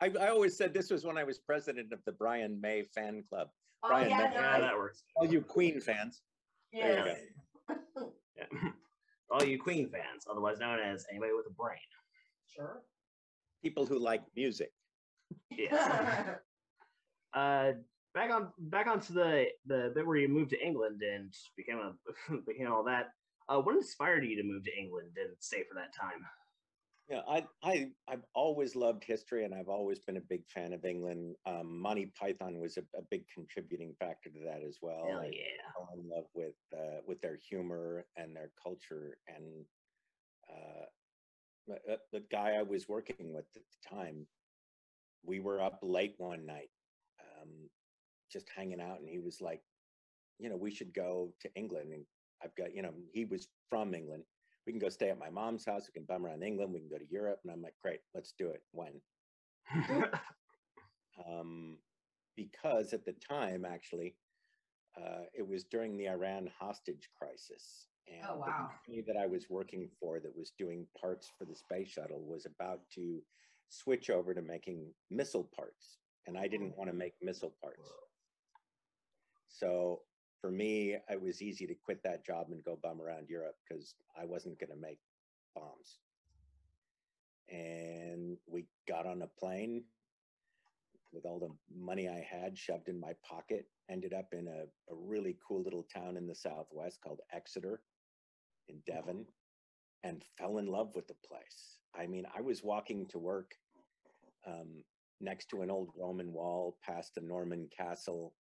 I always said this was when I was president of the Brian May fan club. Oh, Brian yeah, May. no, Yeah, that works. All you Queen fans. Yeah. There you go. Yeah. All you Queen fans, otherwise known as anybody with a brain. Sure. People who like music. Yeah. Back onto the bit where you moved to England and became all that. What inspired you to move to England and stay for that time? Yeah, I've always loved history, and I've always been a big fan of England. Monty Python was a big contributing factor to that as well. Hell I yeah! fell in love with their humor and their culture, and the guy I was working with at the time, we were up late one night, just hanging out, and he was like, we should go to England, and I've got, he was from England. We can go stay at my mom's house. We can bum around England. We can go to Europe. And I'm like, great, let's do it. When? Because at the time, actually, it was during the Iran hostage crisis. And oh, wow. The company that I was working for that was doing parts for the space shuttle was about to switch over to making missile parts. And I didn't want to make missile parts. So for me, it was easy to quit that job and go bum around Europe because I wasn't going to make bombs. And we got on a plane with all the money I had shoved in my pocket, ended up in a really cool little town in the Southwest called Exeter in Devon, and fell in love with the place. I mean, I was walking to work next to an old Roman wall, past a Norman castle.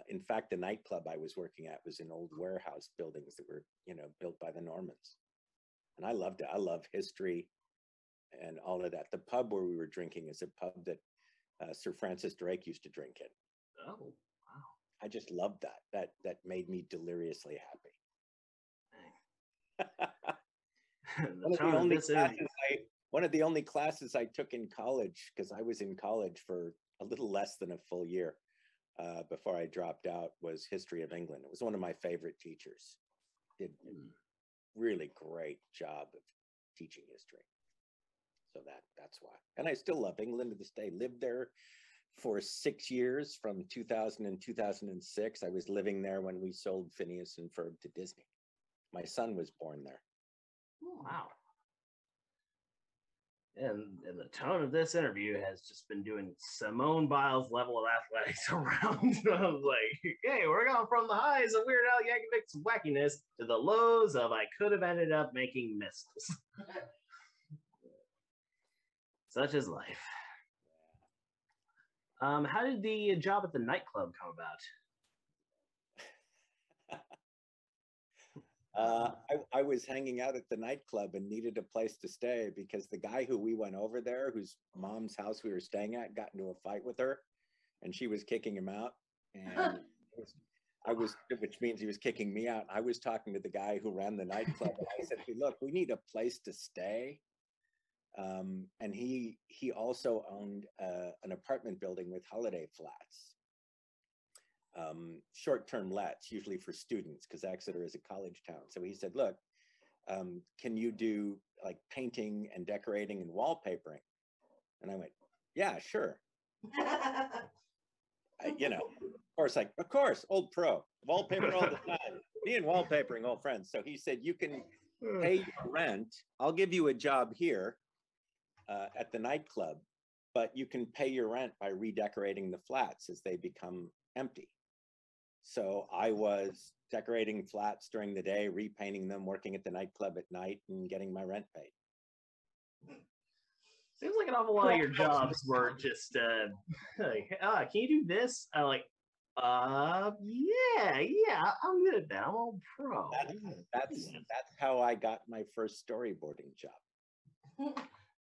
In fact, the nightclub I was working at was in old warehouse buildings that were, built by the Normans. And I loved it. I love history and all of that. The pub where we were drinking is a pub that Sir Francis Drake used to drink in. Oh, wow. I just loved that. That made me deliriously happy. One of the only classes I took in college, because I was in college for a little less than a full year, before I dropped out, was history of England. It was one of my favorite teachers. Did a really great job of teaching history. So that's why. And I still love England to this day. Lived there for 6 years, from 2000 and 2006. I was living there when we sold Phineas and Ferb to Disney. My son was born there. Wow. And the tone of this interview has just been doing Simone Biles level of athletics around. I was like, hey, we're going from the highs of Weird Al Yankovic's wackiness to the lows of I could have ended up making missiles. Such is life. How did the job at the nightclub come about? I was hanging out at the nightclub and needed a place to stay because the guy who we went over there, whose mom's house we were staying at, got into a fight with her, and she was kicking him out. And which means he was kicking me out. I was talking to the guy who ran the nightclub, and I said, hey, look, we need a place to stay. And he also owned an apartment building with holiday flats. Short-term lets, usually for students, because Exeter is a college town. So he said, look, can you do like painting and decorating and wallpapering? And I went, yeah, sure. Of course, old pro, wallpaper all the time. Me and wallpapering, old friends. So he said, you can pay your rent. I'll give you a job here at the nightclub, but you can pay your rent by redecorating the flats as they become empty. So I was decorating flats during the day, repainting them, working at the nightclub at night, and getting my rent paid. Seems like an awful lot of your jobs were just like, can you do this? I'm like, yeah, I'm good at that. I'm all pro. That's how I got my first storyboarding job.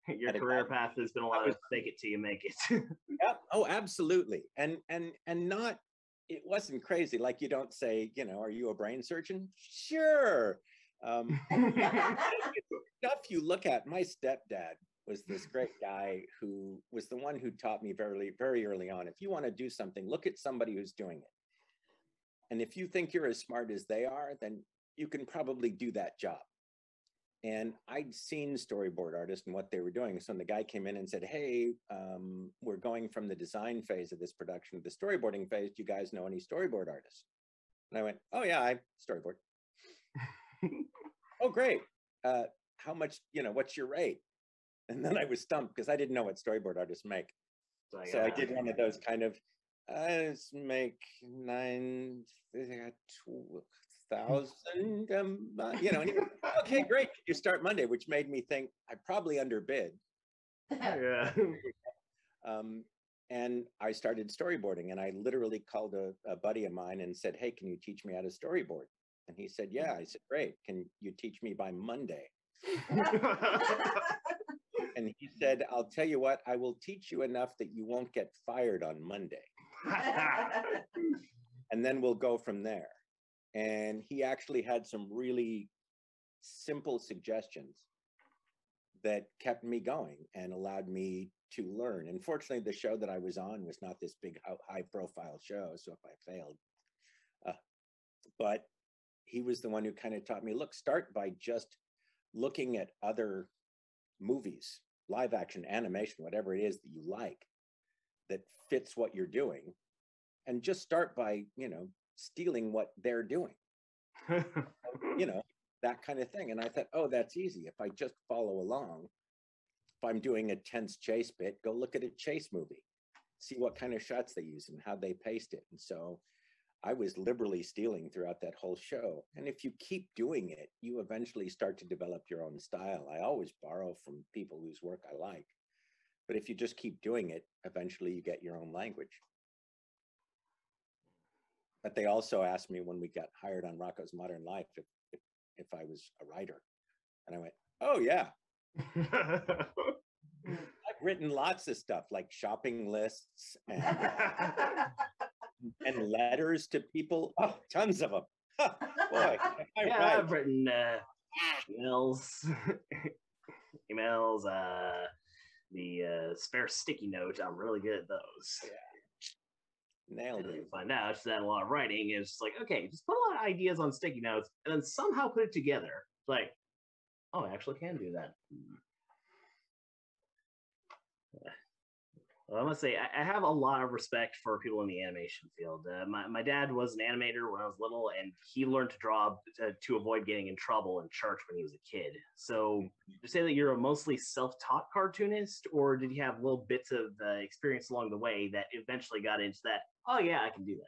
Your career path has been a lot of fake it till you make it. Yeah. Oh, absolutely. And not. It wasn't crazy. Like, you don't say, are you a brain surgeon? Sure. Stuff you look at. My stepdad was this great guy who was the one who taught me very, very early on, if you want to do something, look at somebody who's doing it. And if you think you're as smart as they are, then you can probably do that job. And I'd seen storyboard artists and what they were doing. So when the guy came in and said, hey, we're going from the design phase of this production to the storyboarding phase. Do you guys know any storyboard artists? And I went, oh yeah, I storyboard. Oh, great. How much, what's your rate? And then I was stumped because I didn't know what storyboard artists make. So I did one of those kind of, make 9,000, okay, great. You start Monday, which made me think I probably underbid. Yeah. And I started storyboarding, and I literally called a buddy of mine and said, hey, can you teach me how to storyboard? And he said, yeah. I said, great. Can you teach me by Monday? And he said, I'll tell you what, I will teach you enough that you won't get fired on Monday. And then we'll go from there. And he actually had some really simple suggestions that kept me going and allowed me to learn. And fortunately, the show that I was on was not this big high profile show. So if I failed, but he was the one who kind of taught me, look, start by just looking at other movies, live action, animation, whatever it is that you like, that fits what you're doing. And just start by, stealing what they're doing, that kind of thing. And I thought, oh, that's easy. If I just follow along, if I'm doing a tense chase bit, go look at a chase movie, see what kind of shots they use and how they paste it. And so I was liberally stealing throughout that whole show. And if you keep doing it, you eventually start to develop your own style. I always borrow from people whose work I like. But if you just keep doing it, eventually you get your own language. But they also asked me when we got hired on Rocko's Modern Life if I was a writer. And I went, oh, yeah. I've written lots of stuff like shopping lists and letters to people. Oh, tons of them. Boy, I've written emails, the spare sticky note. I'm really good at those. Yeah. Nailed it. Find out just that a lot of writing is like, okay, just put a lot of ideas on sticky notes and then somehow put it together. It's like, oh, I actually can do that. Well, I must say, I have a lot of respect for people in the animation field. My dad was an animator when I was little, and he learned to draw to avoid getting in trouble in church when he was a kid. So, you say that you're a mostly self-taught cartoonist, or did you have little bits of experience along the way that eventually got into that? Oh yeah, I can do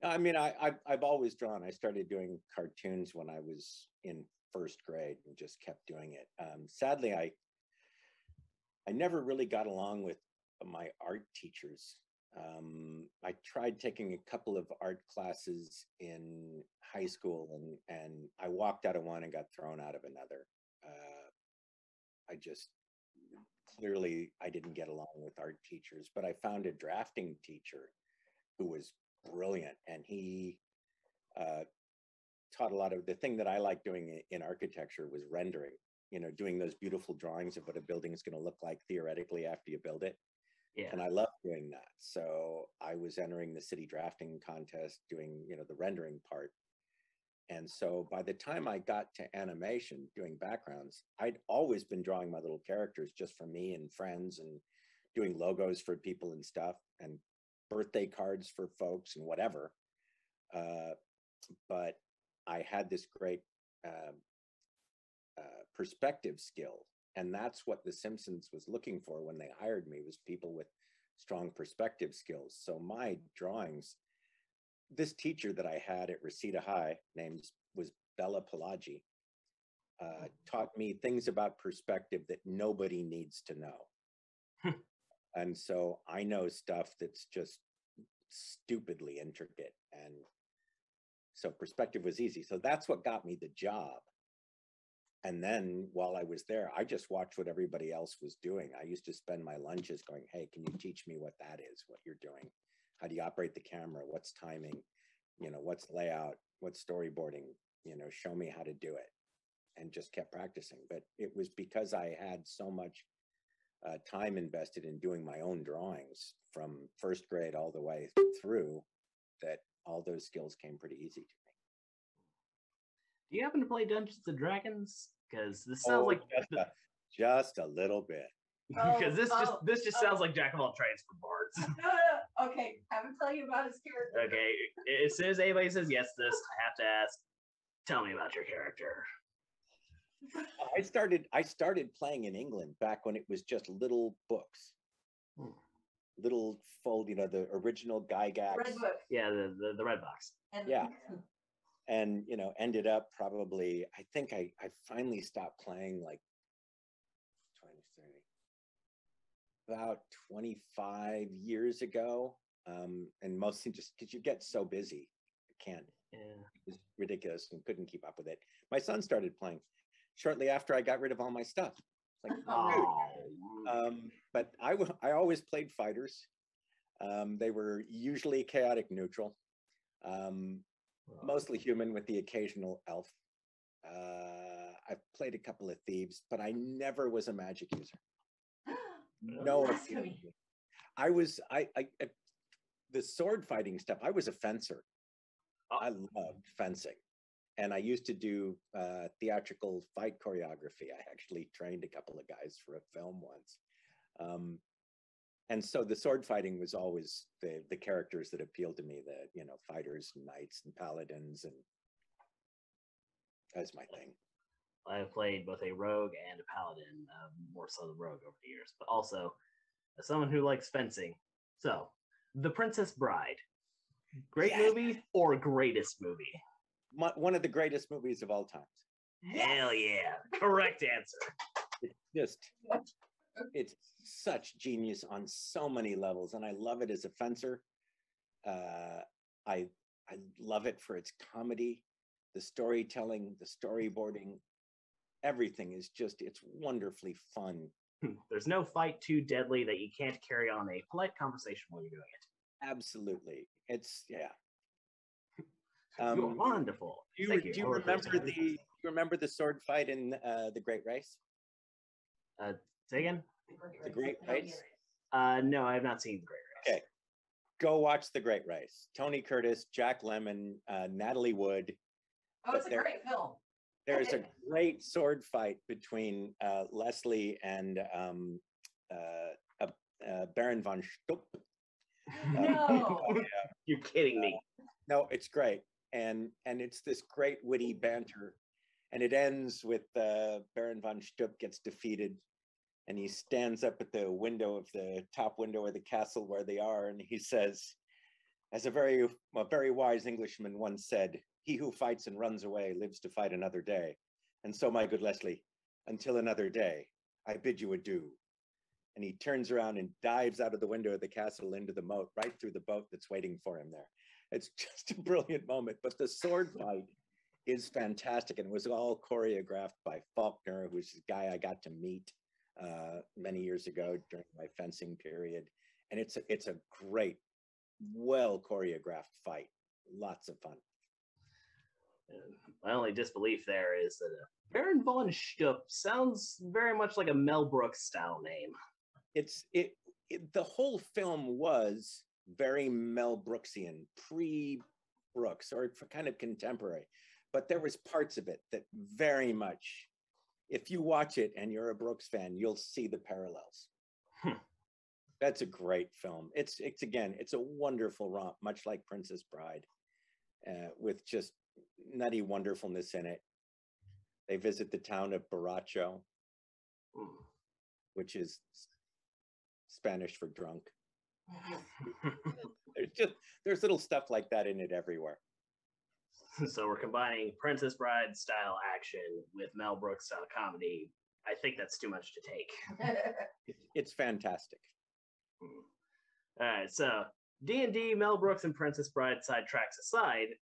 that. I mean, I've always drawn. I started doing cartoons when I was in first grade and just kept doing it. Sadly, I never really got along with my art teachers. I tried taking a couple of art classes in high school, and I walked out of one and got thrown out of another. I didn't get along with art teachers, but I found a drafting teacher who was brilliant, and he taught a lot of the thing that I like doing in architecture was rendering, doing those beautiful drawings of what a building is going to look like theoretically after you build it. Yeah. And I love doing that. So I was entering the city drafting contest, doing, the rendering part. And so by the time I got to animation, doing backgrounds, I'd always been drawing my little characters just for me and friends, and doing logos for people and stuff, and birthday cards for folks and whatever. But I had this great perspective skill. And that's what The Simpsons was looking for when they hired me, was people with strong perspective skills. So my drawings, this teacher that I had at Reseda High, was Bella Pelagi, taught me things about perspective that nobody needs to know. And so I know stuff that's just stupidly intricate. And so perspective was easy. So that's what got me the job. And then while I was there, I just watched what everybody else was doing. I used to spend my lunches going, hey, can you teach me what that is, what you're doing? How do you operate the camera? What's timing? What's layout? What's storyboarding? Show me how to do it. and just kept practicing. But it was because I had so much time invested in doing my own drawings from first grade all the way through that all those skills came pretty easy to me. Do you happen to play Dungeons and Dragons? Because this sounds like just a little bit. Because this just sounds like Jack of all trades for bards. No. Okay, have him tell you about his character. Okay, as soon as anybody says yes to this, I have to ask, tell me about your character. I started playing in England back when it was just little books. Little fold, the original Gygax. Red book. Yeah, the red box. And ended up probably, I think I finally stopped playing like 20, 30, about 25 years ago. And mostly just because you get so busy, you can't. Yeah. It was ridiculous and couldn't keep up with it. My son started playing shortly after I got rid of all my stuff. It's like, but I always played fighters. They were usually chaotic neutral, mostly human with the occasional elf. I've played a couple of thieves, but I never was a magic user. No, the sword fighting stuff. I was a fencer. I loved fencing. And I used to do theatrical fight choreography. I actually trained a couple of guys for a film once. And so the sword fighting was always the characters that appealed to me, the fighters, and knights, and paladins, and that's my thing. I've played both a rogue and a paladin, more so the rogue over the years, but also as someone who likes fencing. So, The Princess Bride, great movie or greatest movie? One of the greatest movies of all time. Hell yeah. Correct answer. It's such genius on so many levels, and I love it as a fencer. I love it for its comedy, the storytelling, the storyboarding. Everything is it's wonderfully fun. There's no fight too deadly that you can't carry on a polite conversation while you're doing it. Absolutely. It's You're wonderful. Do you remember the sword fight in The Great Race? Say again? The Great Race? No, I have not seen The Great Race. Okay. Go watch The Great Race. Tony Curtis, Jack Lemmon, Natalie Wood. Oh, it's a great film. There's a great sword fight between Leslie and Baron von Stupp. No. You're kidding me. No, it's great. And it's this great witty banter. And it ends with Baron von Stupp gets defeated. And he stands up at the window of the top window of the castle where they are. And he says, as a very wise Englishman once said, "He who fights and runs away lives to fight another day. And so, my good Leslie, until another day, I bid you adieu." And he turns around and dives out of the window of the castle into the moat, right through the boat that's waiting for him there. It's just a brilliant moment. But the sword fight is fantastic. And it was all choreographed by Faulkner, who's a guy I got to meet many years ago during my fencing period. And it's a great, well choreographed fight. Lots of fun. My only disbelief there is that Baron von Stupp sounds very much like a Mel Brooks style name. The whole film was very Mel Brooksian, pre-Brooks, or kind of contemporary. But there was parts of it that very much, if you watch it and you're a Brooks fan, you'll see the parallels. That's a great film. It's a wonderful romp, much like Princess Bride, with just nutty wonderfulness in it. They visit the town of Borracho, which is Spanish for drunk. There's little stuff like that in it everywhere. So we're combining Princess Bride style action with Mel Brooks style comedy. I think that's too much to take. It's fantastic. All right, so D&D, Mel Brooks, and Princess Bride sidetracks aside,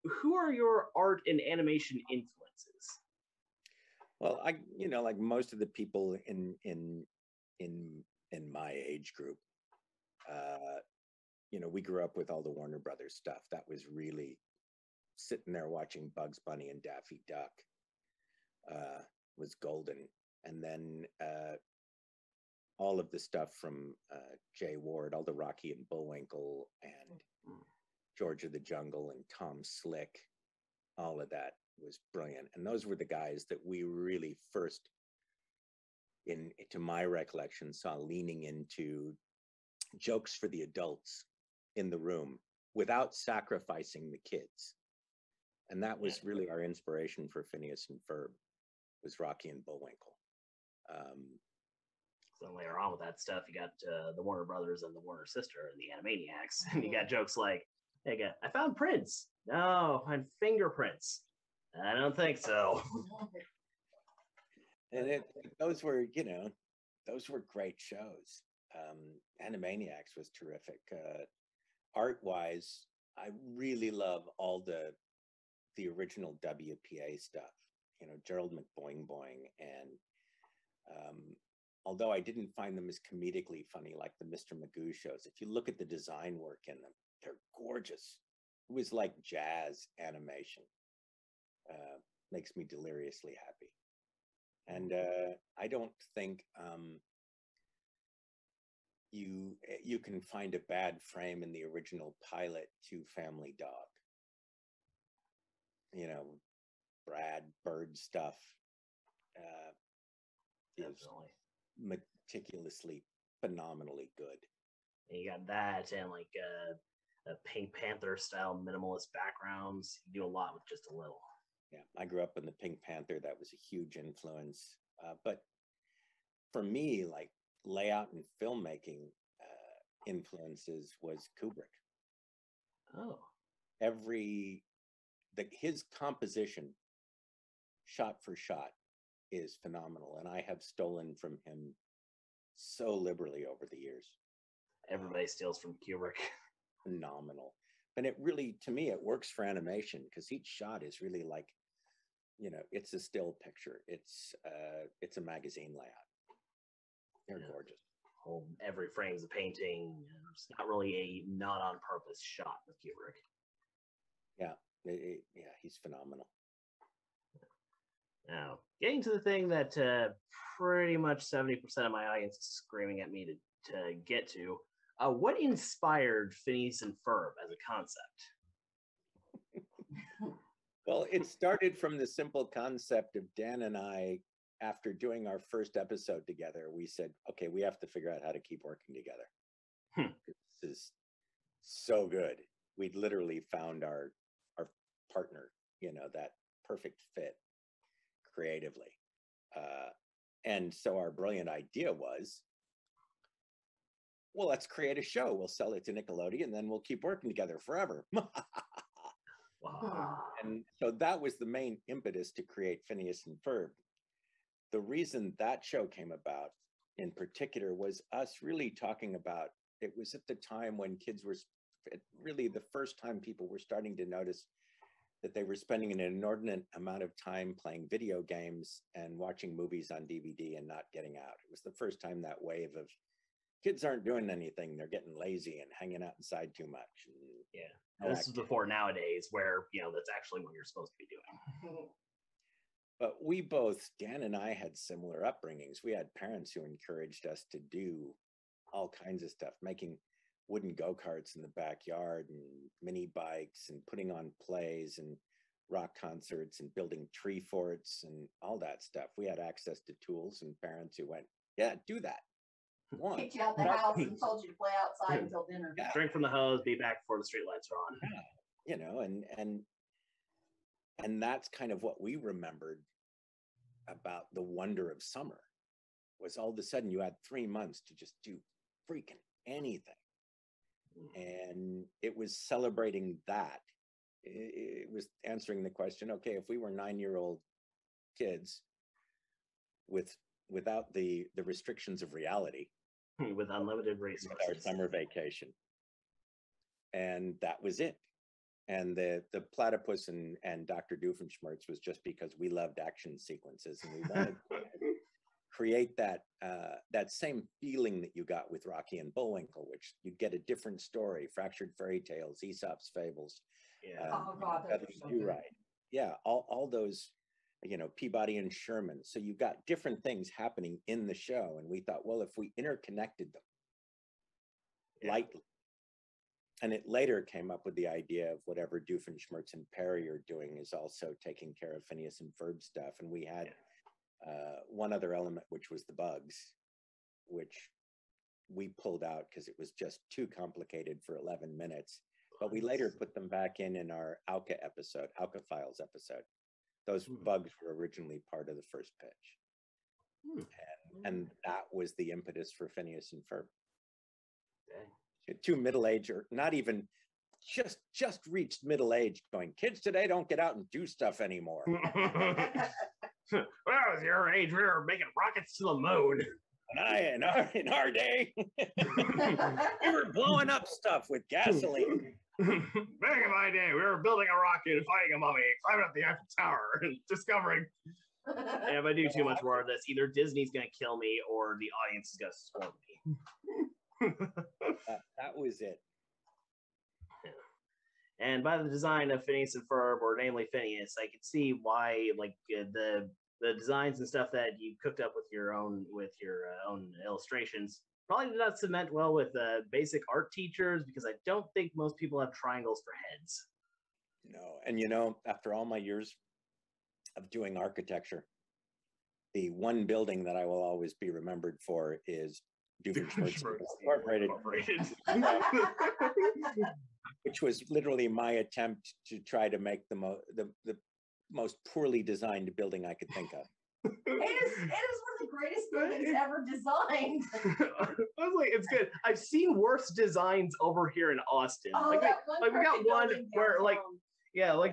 who are your art and animation influences? Well, like most of the people in my age group, we grew up with all the Warner Brothers stuff. That was really sitting there watching Bugs Bunny and Daffy Duck. was golden. And then all of the stuff from Jay Ward, all the Rocky and Bullwinkle and George of the Jungle and Tom Slick, all of that was brilliant. And those were the guys that we really first, to my recollection, saw leaning into jokes for the adults in the room without sacrificing the kids. And that was really our inspiration for Phineas and Ferb, was Rocky and Bullwinkle. So later on with that stuff, you got the Warner Brothers and the Warner sister and the Animaniacs. And you got jokes like, hey, I found prints. No, I found fingerprints. I don't think so. And those were, those were great shows. Animaniacs was terrific. Art-wise, I really love all the original WPA stuff. Gerald McBoing Boing, and although I didn't find them as comedically funny like the Mr. Magoo shows, if you look at the design work in them, they're gorgeous. It was like jazz animation. Makes me deliriously happy. And I don't think you can find a bad frame in the original pilot to Family Dog. Brad Bird stuff is meticulously, phenomenally good. And you got that and like a Pink Panther style minimalist backgrounds. You do a lot with just a little. Yeah, I grew up in the Pink Panther. That was a huge influence. But for me, like layout and filmmaking influences was Kubrick. Oh. His composition, shot for shot, is phenomenal. And I have stolen from him so liberally over the years. Everybody steals from Kubrick. Phenomenal. And it really, to me, it works for animation because each shot is really like, it's a still picture. It's a magazine layout. They're gorgeous. Every frame's a painting. It's not really a not on purpose shot with Kubrick. Yeah, he's phenomenal. Now, getting to the thing that pretty much 70% of my audience is screaming at me to get to, what inspired Phineas and Ferb as a concept? Well, it started from the simple concept of Dan and I, after doing our first episode together, we said, okay, we have to figure out how to keep working together. This is so good. We'd literally found our partner, that perfect fit creatively. And so our brilliant idea was, well, let's create a show. We'll sell it to Nickelodeon, and then we'll keep working together forever. Wow. And so that was the main impetus to create Phineas and Ferb. The reason that show came about in particular was us really talking about, it was at the time when kids were really the first time people were starting to notice that they were spending an inordinate amount of time playing video games and watching movies on DVD and not getting out. It was the first time that wave of kids aren't doing anything. They're getting lazy and hanging out inside too much. And this is before nowadays where, that's actually what you're supposed to be doing. But we both, Dan and I, had similar upbringings. We had parents who encouraged us to do all kinds of stuff, making wooden go-karts in the backyard and mini bikes and putting on plays and rock concerts and building tree forts and all that stuff. We had access to tools and parents who went, yeah, do that. Kicked you out the house and told you to play outside until dinner. Yeah. Drink from the hose, be back before the streetlights are on. Yeah. And that's kind of what we remembered about the wonder of summer, was all of a sudden you had 3 months to just do freaking anything. And it was celebrating that. It was answering the question, okay, if we were 9-year-old kids without the restrictions of reality, with unlimited resources, our summer vacation, and that was it. And the platypus and Dr. Doofenshmirtz was just because we loved action sequences and we wanted to create that same feeling that you got with Rocky and Bullwinkle, which you'd get a different story, Fractured Fairy Tales, Aesop's Fables. Oh God, those are so good. Right. Yeah, all those Peabody and Sherman. So you've got different things happening in the show. And we thought, well, if we interconnected them lightly, and it later came up with the idea of whatever Doofenshmirtz and Perry are doing is also taking care of Phineas and Ferb stuff. And we had one other element, which was the bugs, which we pulled out because it was just too complicated for 11 minutes. But we later put them back in our Alka Files episode. Those bugs were originally part of the first pitch. And that was the impetus for Phineas and Ferb. Two middle-aged, or not even just reached middle age, going, kids today don't get out and do stuff anymore. Well, at your age, we were making rockets to the moon. And in our day, we were blowing up stuff with gasoline. Back in my day, we were building a rocket, fighting a mummy, climbing up the Eiffel Tower, and discovering. And if I do too much more of this, either Disney's going to kill me or the audience is going to swarm me. That was it. And by the design of Phineas and Ferb, or namely Phineas, I could see why, the designs and stuff that you cooked up with your own illustrations probably did not cement well with basic art teachers, because I don't think most people have triangles for heads. No, and after all my years of doing architecture, the one building that I will always be remembered for is Doofenshmirtz Incorporated. Which was literally my attempt to try to make the most poorly designed building I could think of. It is one of the greatest buildings ever designed. I was like, it's good. I've seen worse designs over here in Austin. Oh, we got one where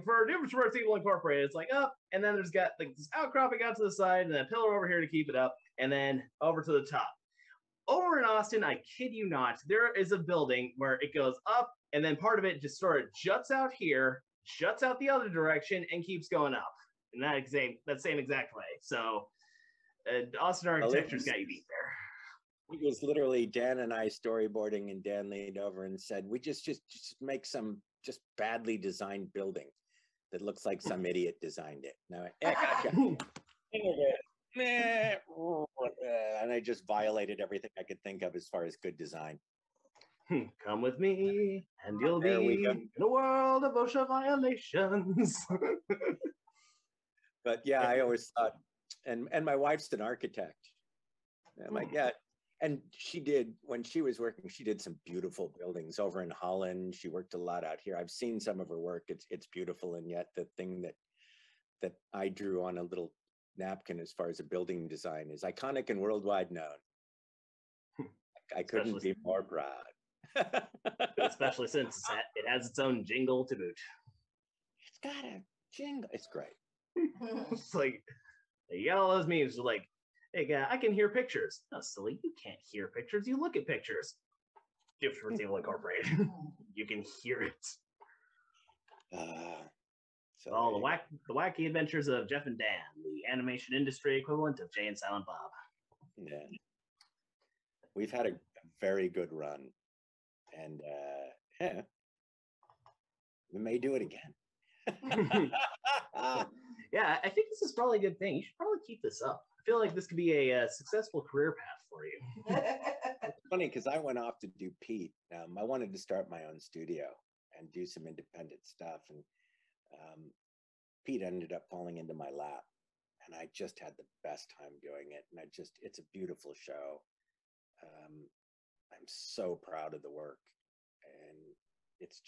for Doofenshmirtz Incorporated, it's up, and then there's got this outcropping out to the side, and a pillar over here to keep it up, and then over to the top. Over in Austin, I kid you not, there is a building where it goes up, and then part of it just sort of juts out here, juts out the other direction, and keeps going up in that same exact way. So, Austin architecture's got you beat there. It was literally Dan and I storyboarding, and Dan leaned over and said, "We just make some just badly designed building that looks like some idiot designed it." Now, and I just violated everything I could think of as far as good design. Come with me, and you'll be in a world of OSHA violations. But yeah, I always thought, and my wife's an architect. I'm like, yeah. And she did, when she was working, she did some beautiful buildings over in Holland. She worked a lot out here. I've seen some of her work. It's beautiful. And yet the thing that I drew on a little napkin as far as a building design is iconic and worldwide known. I couldn't be more proud. Especially since it has its own jingle to boot. It's got a jingle. It's great. It's you got all those memes like, hey, guy, I can hear pictures. No, silly, you can't hear pictures. You look at pictures. Doofenshmirtz Incorporated. You can hear it. So the wacky adventures of Jeff and Dan, the animation industry equivalent of Jay and Silent Bob. Yeah, we've had a very good run, and we may do it again. Yeah, I think this is probably a good thing. You should probably keep this up. I feel like this could be a successful career path for you. It's funny because I went off to do Pete. I wanted to start my own studio and do some independent stuff, and Pete ended up falling into my lap, and I just had the best time doing it. And it's a beautiful show. I'm so proud of the work, and it's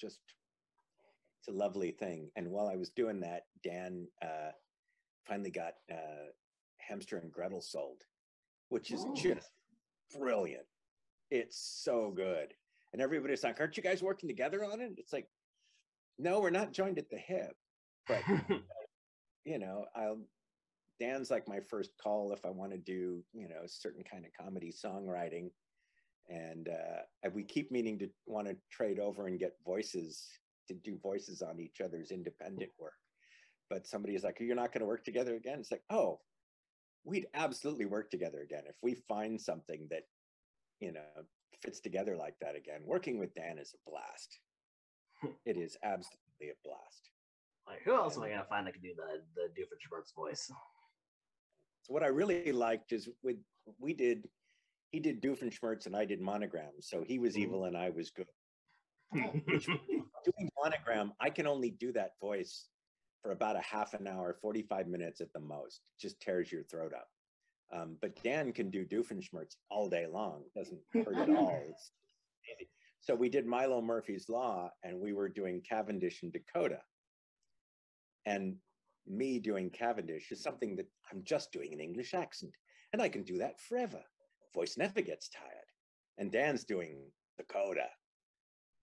a lovely thing. And while I was doing that, Dan finally got Hamster and Gretel sold, which is just brilliant. It's so good. And everybody's like, aren't you guys working together on it? It's like, no, we're not joined at the hip. But, Dan's like my first call if I want to do, a certain kind of comedy songwriting. And we keep meaning to want to trade over and get voices, to do voices on each other's independent work. But somebody is like, you're not going to work together again? It's like, oh, we'd absolutely work together again. If we find something that, fits together like that again. Working with Dan is a blast. It is absolutely a blast. Like, who else am I gonna find that can do the Doofenshmirtz voice? So what I really liked is he did Doofenshmirtz and I did Monogram. So he was evil and I was good. Doing Monogram, I can only do that voice for about a half an hour, 45 minutes at the most. It just tears your throat up. But Dan can do Doofenshmirtz all day long. It doesn't hurt at all. It's easy. So we did Milo Murphy's Law, and we were doing Cavendish and Dakota. And me doing Cavendish is something that I'm just doing an English accent, and I can do that forever. Voice never gets tired. And Dan's doing Dakota.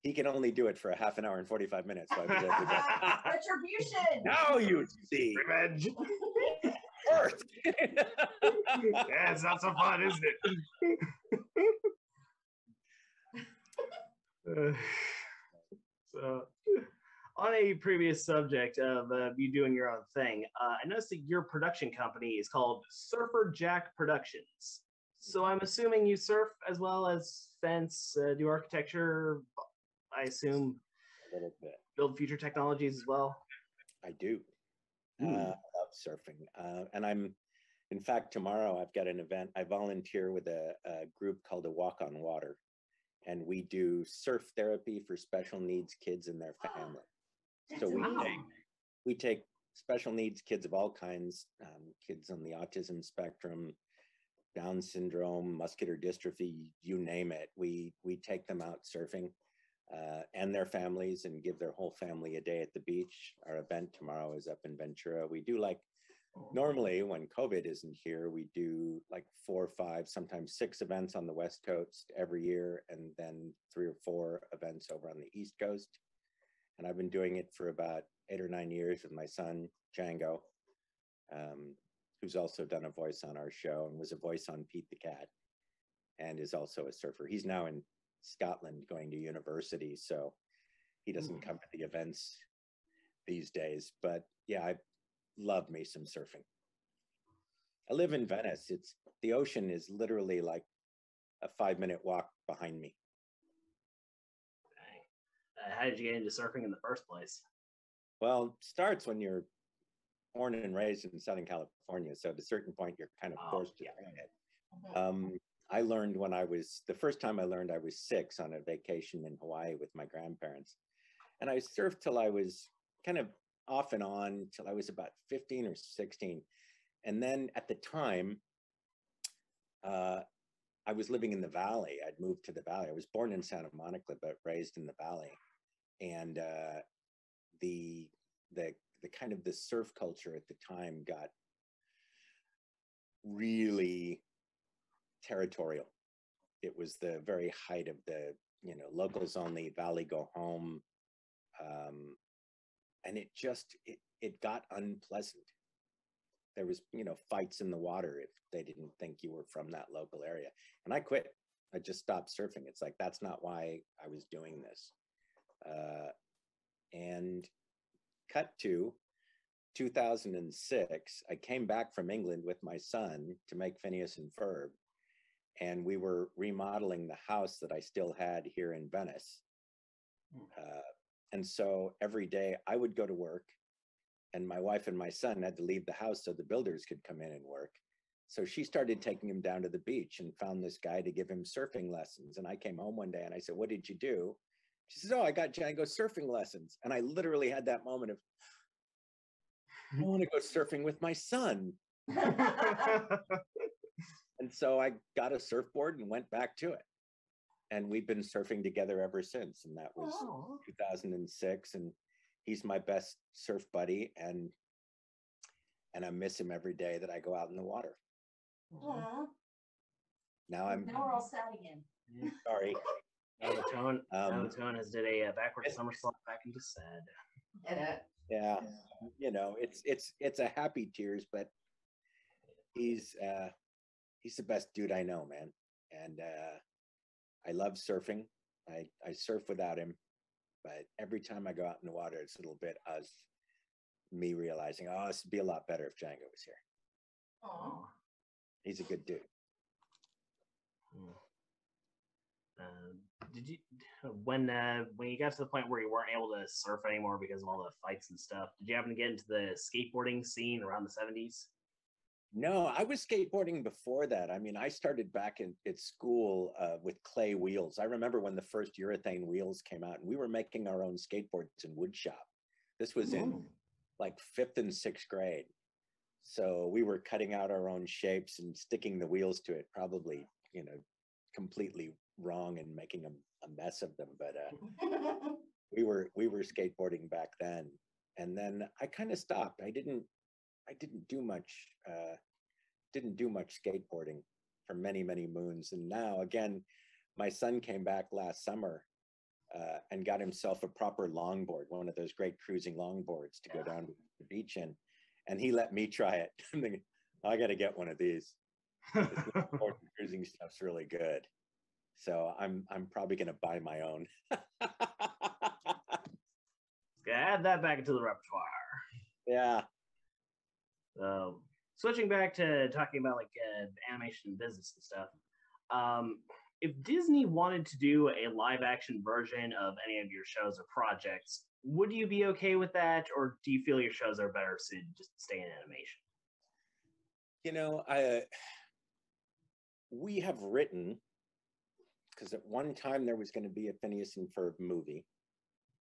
He can only do it for a half an hour and 45 minutes. So I was able to go, Retribution! now you see. Revenge. Earth. Yeah, it's not so fun, isn't it? So, on a previous subject of you doing your own thing, I noticed that your production company is called Surfer Jack Productions. So I'm assuming you surf as well as fence, do architecture, I assume. A little bit. Build future technologies as well. I do. I love surfing. And in fact, tomorrow I've got an event. I volunteer with a group called A Walk on Water. And we do surf therapy for special needs kids and their family. So we take special needs kids of all kinds, kids on the autism spectrum, Down syndrome, muscular dystrophy, you name it. We take them out surfing and their families and give their whole family a day at the beach. Our event tomorrow is up in Ventura. We do normally when COVID isn't here, we do like 4 or 5, sometimes 6 events on the West Coast every year, and then 3 or 4 events over on the East Coast. And I've been doing it for about 8 or 9 years with my son, Django, who's also done a voice on our show and was a voice on Pete the Cat, and is also a surfer. He's now in Scotland going to university, so he doesn't come to the events these days. But yeah, I love me some surfing. I live in Venice. The ocean is literally like a 5-minute walk behind me. How did you get into surfing in the first place? Well, it starts when you're born and raised in Southern California. So at a certain point, you're kind of forced to learn it. I learned the first time I learned I was 6 on a vacation in Hawaii with my grandparents. And I surfed till I was kind of off and on till I was about 15 or 16. And then at the time, I was living in the Valley. I'd moved to the Valley. I was born in Santa Monica, but raised in the Valley. And the kind of the surf culture at the time got really territorial. It was the very height of the, locals only, Valley go home. And it got unpleasant. There was, fights in the water if they didn't think you were from that local area. And I quit. I just stopped surfing. It's like, that's not why I was doing this. And cut to 2006, I came back from England with my son to make Phineas and Ferb. And we were remodeling the house that I still had here in Venice. And so every day I would go to work, and my wife and my son had to leave the house so the builders could come in and work. So she started taking him down to the beach and found this guy to give him surfing lessons. And I came home one day and I said, "What did you do?" She says, "Oh, I got Django surfing lessons." And I literally had that moment of, I want to go surfing with my son. And so I got a surfboard and went back to it. And we've been surfing together ever since. And that was 2006. And he's my best surf buddy. And I miss him every day that I go out in the water. Now we're all sad again. Sorry. Now the tone has did a backward somersault back into sad. Yeah, it's a happy tears, but he's the best dude I know, man. And I love surfing. I surf without him, but every time I go out in the water, it's a little bit me realizing, this would be a lot better if Django was here. He's a good dude. Did you when you got to the point where you weren't able to surf anymore because of all the fights and stuff? Did you happen to get into the skateboarding scene around the 70s? No, I was skateboarding before that. I mean, I started back at school with clay wheels. I remember when the first urethane wheels came out, and we were making our own skateboards in wood shop. This was in like 5th and 6th grade. So we were cutting out our own shapes and sticking the wheels to it, probably, completely wrong and making a mess of them. But we were skateboarding back then. And then I kind of stopped. I didn't do much skateboarding for many, many moons. And now again, my son came back last summer and got himself a proper longboard, one of those great cruising longboards to go down to the beach in. And he let me try it. I'm thinking, I got to get one of these. This cruising stuff's really good. So I'm probably going to buy my own. Add that back into the repertoire. Yeah. Switching back to talking about like animation and business and stuff. If Disney wanted to do a live action version of any of your shows or projects, would you be okay with that, or do you feel your shows are better suited just to stay in animation? We have written, because at one time there was going to be a Phineas and Ferb movie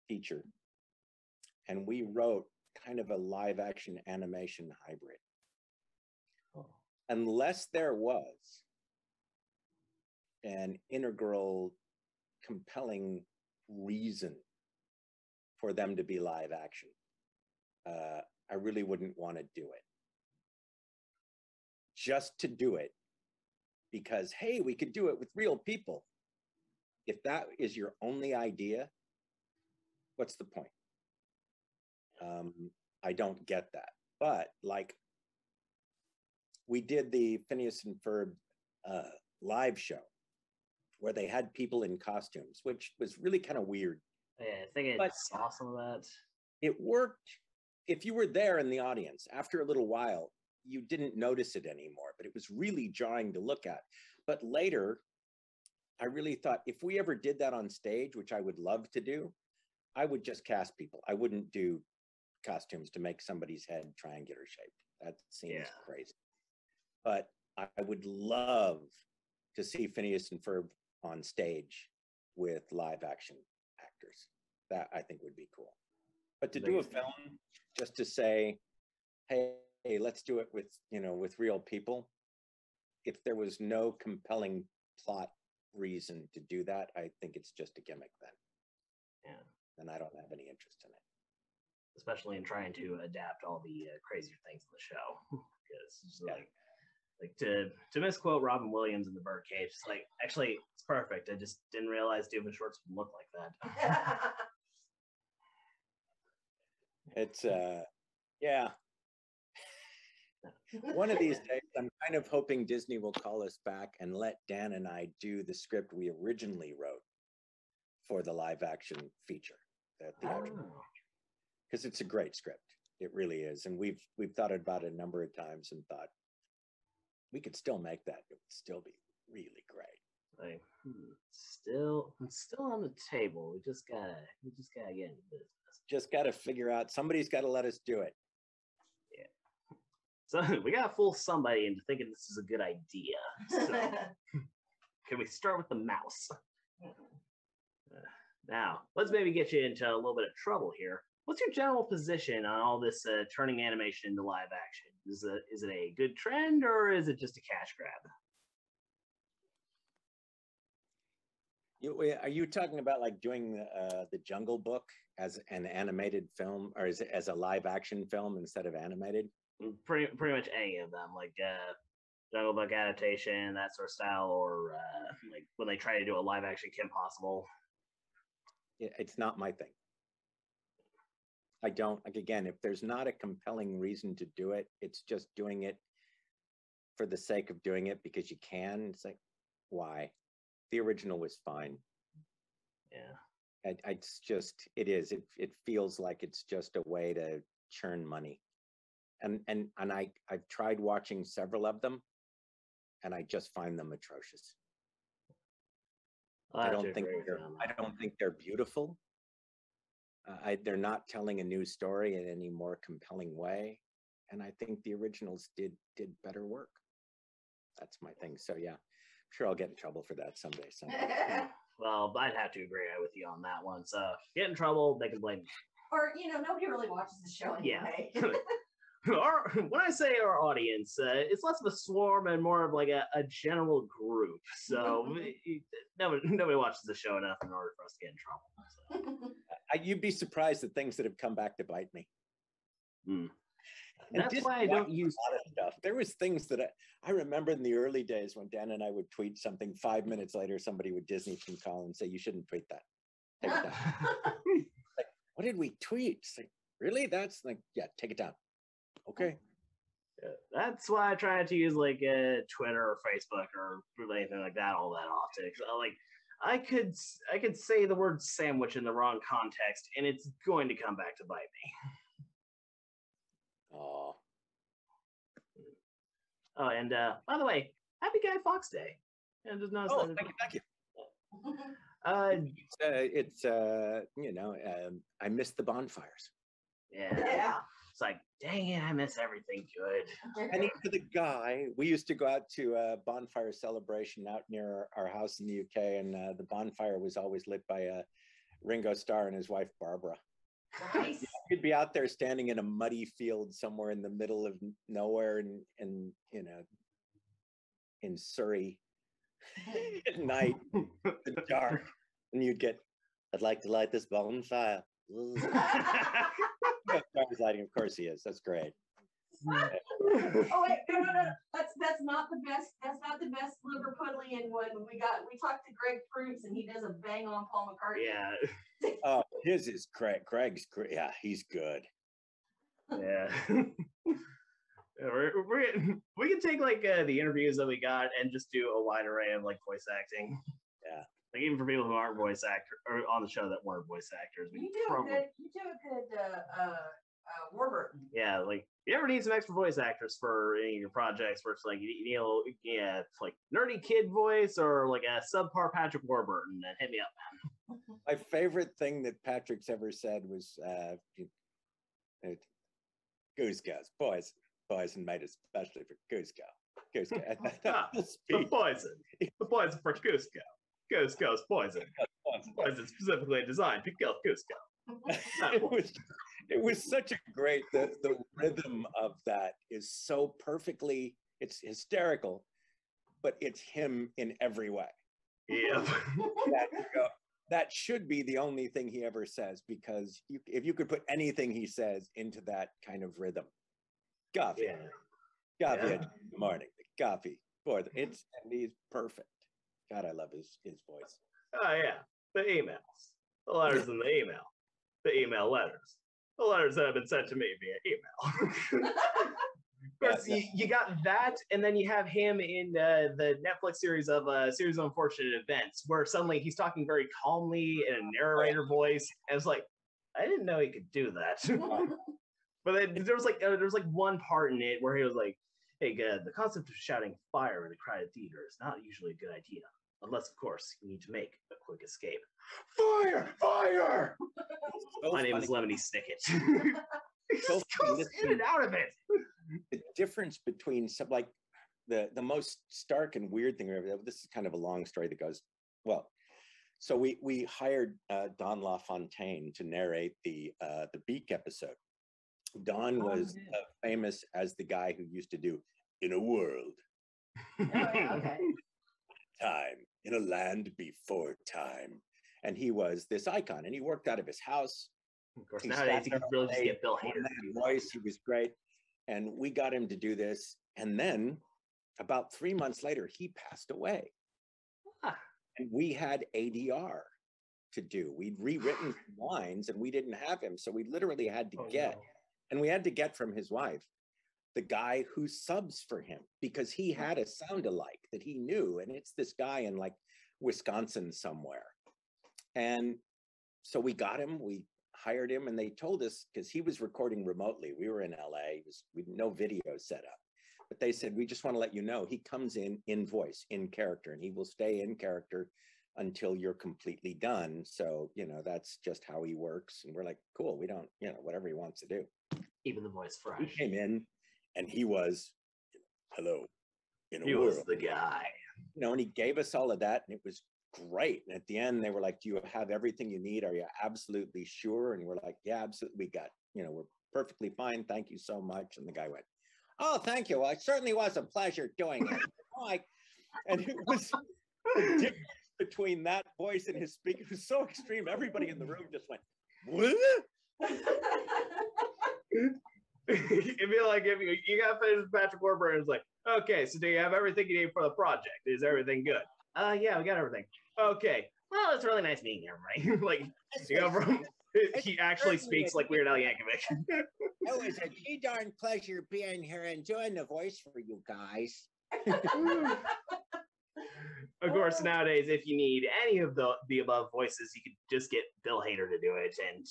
feature, and we wrote kind of a live action animation hybrid. Unless there was an integral, compelling reason for them to be live action, I really wouldn't want to do it. Just to do it because, hey, we could do it with real people. If that is your only idea, what's the point? I don't get that. But like, we did the Phineas and Ferb live show where they had people in costumes, which was really kind of weird. Yeah, I think I saw some of that. It worked. If you were there in the audience, after a little while, you didn't notice it anymore, but it was really jarring to look at. But later, I really thought if we ever did that on stage, which I would love to do, I would just cast people. I wouldn't do costumes to make somebody's head triangular shaped. That seems crazy. But I would love to see Phineas and Ferb on stage with live action actors. That I think would be cool. But to do a film just to say, hey, let's do it with, with real people. If there was no compelling plot reason to do that, I think it's just a gimmick then. Yeah. And I don't have any interest in it. Especially in trying to adapt all the crazier things in the show. Because it's like to misquote Robin Williams in The Birdcage, it's like, actually, it's perfect. I just didn't realize Doofenshmirtz would look like that. It's, yeah. One of these days, I'm kind of hoping Disney will call us back and let Dan and I do the script we originally wrote for the live action feature, the theatrical feature. Because it's a great script. It really is. And we've thought about it a number of times and thought, we could still make that. It would still be really great. Like, it's still on the table. We just gotta get into business. Just gotta figure out, somebody's gotta let us do it. Yeah. So we gotta fool somebody into thinking this is a good idea. So can we start with the mouse? Now, let's maybe get you into a little bit of trouble here. What's your general position on all this turning animation into live action? Is it a good trend, or is it just a cash grab? Are you talking about like doing the Jungle Book as an animated film, or is it as a live action film instead of animated? Pretty much any of them, like Jungle Book adaptation, that sort of style, or like when they try to do a live action Kim Possible. It's not my thing. I don't, like, again, if there's not a compelling reason to do it, it's just doing it for the sake of doing it because you can. It's like, why? The original was fine. Yeah. It's just, it feels like it's just a way to churn money. And I've tried watching several of them, and I just find them atrocious. I don't think they're beautiful. They're not telling a new story in any more compelling way, and I think the originals did better work. That's my thing. So yeah, I'm sure I'll get in trouble for that someday. Well, I'd have to agree with you on that one. So get in trouble, they can blame me. Or nobody really watches the show anyway. Yeah. When I say our audience, it's less of a swarm and more of like a general group. So nobody watches the show enough in order for us to get in trouble. So. You'd be surprised at things that have come back to bite me. And that's why I don't use a lot of stuff. There was things that I remember in the early days when Dan and I would tweet something. 5 minutes later, somebody would Disney call and say, "You shouldn't tweet that. Take it down." Like, what did we tweet? It's like, really? That's like, yeah, take it down. Okay. Yeah, that's why I try not to use like Twitter or Facebook or anything like that all that often. Like, I could say the word sandwich in the wrong context, and it's going to come back to bite me. Oh. Oh, and by the way, Happy Guy Fawkes Day. And just notice that. Thank you. I miss the bonfires. Yeah. It's like, dang it, I miss everything good. And for the guy, we used to go out to a bonfire celebration out near our house in the UK, and the bonfire was always lit by Ringo Starr and his wife Barbara. Nice. You'd be out there standing in a muddy field somewhere in the middle of nowhere, and in Surrey at night, the dark, and you'd get, "I'd like to light this bonfire." Star's lighting, of course he is. That's great. Oh wait, no. That's not the best. That's not the best Liverpudlian one. We talked to Greg Proops, and he does a bang on Paul McCartney. Yeah. Oh, his is Craig. Greg's great. Yeah, he's good. Yeah. We can take like the interviews that we got and just do a wide array of like voice acting. Yeah. Like even for people who aren't voice actors or on the show that weren't voice actors. You do a good Warburton. Yeah, like you ever need some extra voice actors for any of your projects where it's like it's like nerdy kid voice or like a subpar Patrick Warburton, then hit me up, man. My favorite thing that Patrick's ever said was Goose Girls, boys and made especially for Goose Girl. Goose Girl. The poison for Goose Girl. Goose Girl's poison. Poison specifically designed to kill Goose Girl. It was such a great, the rhythm of that is so perfectly, it's hysterical, but it's him in every way. Yeah. That should be the only thing he ever says, because if you could put anything he says into that kind of rhythm, coffee, coffee in the morning, coffee, boy, he's perfect. God, I love his voice. Oh yeah, the emails, the letters in the email, the email letters, the letters that have been sent to me via email. Of course, you got that, and then you have him in the Netflix series of Series of Unfortunate Events, where suddenly he's talking very calmly in a narrator voice, and it's like, I didn't know he could do that. But then there was like one part in it where he was like, "Hey, the concept of shouting fire in a crowded theater is not usually a good idea, unless of course you need to make a quick escape. Fire, fire!" My name is Lemony Snicket. Just goes in and out of it. The difference between like the most stark and weird thing, this is kind of a long story that goes, well, so we hired Don LaFontaine to narrate the Beak episode. Don was famous as the guy who used to do "In a World." Okay. Time, in a land before time. And he was this icon, and he worked out of his house. Of course, nowadays you can really just get Bill Hader. Voice, he was great. And we got him to do this. And then about 3 months later, he passed away. And we had ADR to do. We'd rewritten lines and we didn't have him. So we literally had to and we had to get from his wife, the guy who subs for him, because he had a sound alike that he knew. And it's this guy in like Wisconsin somewhere. And so we got him, we hired him, and they told us, because he was recording remotely. We were in LA, we no video set up. But they said, we just want to let you know, he comes in voice, in character, and he will stay in character until you're completely done. So, that's just how he works. And we're like, cool, we don't, whatever he wants to do. Even the voice fresh. He came in and he was, hello. He was the guy. And he gave us all of that, and it was great. And at the end, they were like, do you have everything you need? Are you absolutely sure? And we're like, yeah, absolutely. We got, we're perfectly fine. Thank you so much. And the guy went, oh, thank you. Well, it certainly was a pleasure doing it. And it was the difference between that voice and his speaker was so extreme. Everybody in the room just went, what? It'd be like if you got finished with Patrick Warburton, it's like, okay, so do you have everything you need for the project? Is everything good? Yeah, we got everything. Okay. Well, it's really nice meeting everybody. Like, he actually speaks like Weird Al Yankovic. It was a darn pleasure being here and doing the voice for you guys. Of course, nowadays, if you need any of the above voices, you could just get Bill Hader to do it. And,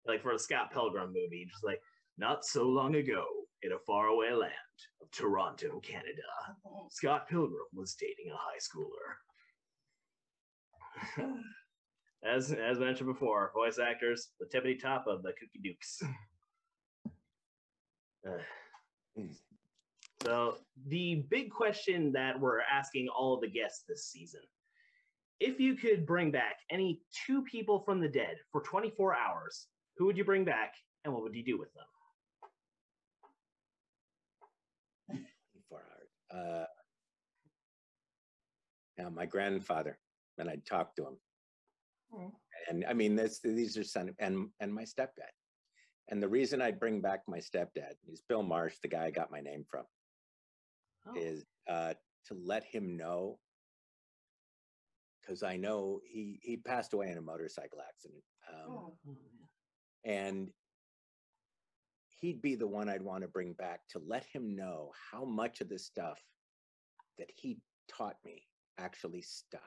like for the Scott Pilgrim movie, just like, not so long ago, in a faraway land of Toronto, Canada, Scott Pilgrim was dating a high schooler. As mentioned before, voice actors, the tippity top of the Kooky Dukes. So the big question that we're asking all of the guests this season, if you could bring back any 2 people from the dead for 24 hours, who would you bring back and what would you do with them? 24 hours. Now, my grandfather, and I'd talk to him. And I mean, these are and my stepdad. And the reason I'd bring back my stepdad is Bill Marsh, the guy I got my name from, is to let him know, because I know he passed away in a motorcycle accident. And he'd be the one I'd want to bring back to let him know how much of the stuff that he taught me actually stuck.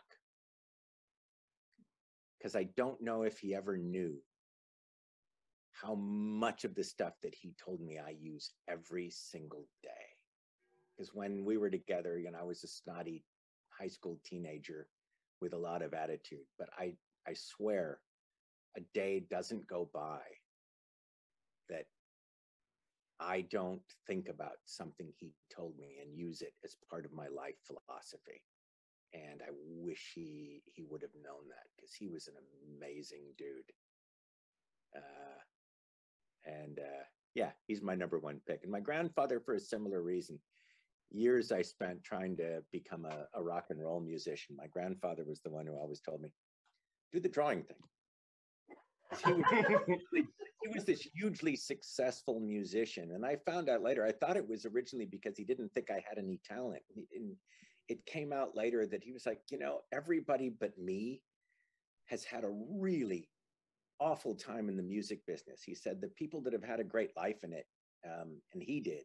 Because I don't know if he ever knew how much of the stuff that he told me I use every single day. Because when we were together, I was a snotty high school teenager with a lot of attitude. But I swear, a day doesn't go by that I don't think about something he told me and use it as part of my life philosophy. And I wish he would have known that, because he was an amazing dude. Yeah, he's my number 1 pick. And my grandfather, for a similar reason. Years I spent trying to become a rock and roll musician. My grandfather was the one who always told me, do the drawing thing. He was this hugely successful musician. And I found out later, I thought it was originally because he didn't think I had any talent. And it came out later that he was like, everybody but me has had a really awful time in the music business. He said the people that have had a great life in it, and he did,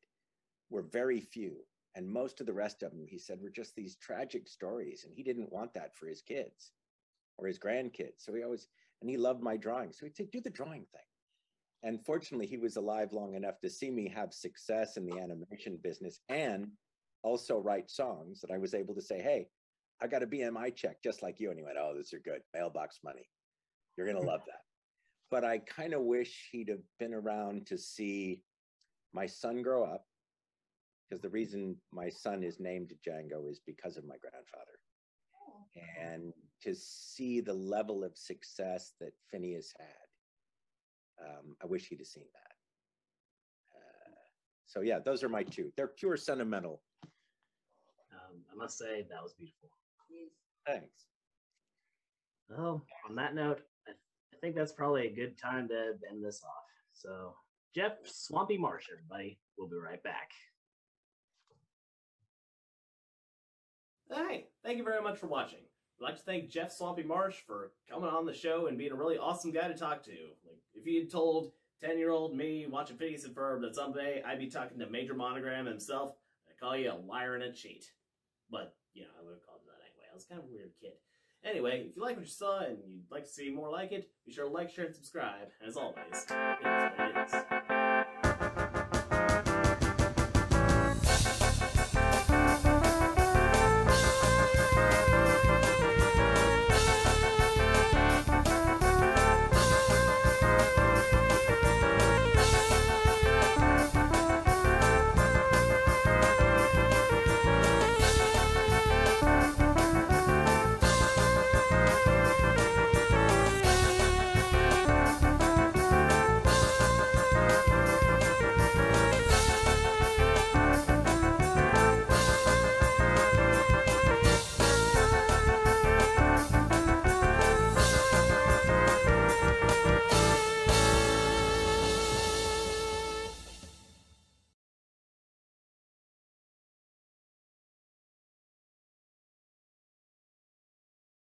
were very few. And most of the rest of them, he said, were just these tragic stories. And he didn't want that for his kids or his grandkids. So he loved my drawing. So he'd say, do the drawing thing. And fortunately, he was alive long enough to see me have success in the animation business and also write songs that I was able to say, hey, I got a BMI check just like you. And he went, oh, those are good. Mailbox money. You're going to love that. But I kind of wish he'd have been around to see my son grow up, because the reason my son is named Django is because of my grandfather. And to see the level of success that Phineas had, I wish he'd have seen that. So yeah, those are my 2. They're pure sentimental. I must say that was beautiful. Thanks. Well, on that note, I think that's probably a good time to end this off. So, Jeff, Swampy, Marsh, everybody. We'll be right back. Hey, thank you very much for watching. I'd like to thank Jeff Swampy Marsh for coming on the show and being a really awesome guy to talk to. Like, if he had told 10-year-old me watching Phineas and Ferb that someday I'd be talking to Major Monogram himself, I'd call you a liar and a cheat. But, I would have called him that anyway. I was kind of a weird kid. Anyway, if you like what you saw and you'd like to see more like it, be sure to like, share, and subscribe. And as always, it is what it is.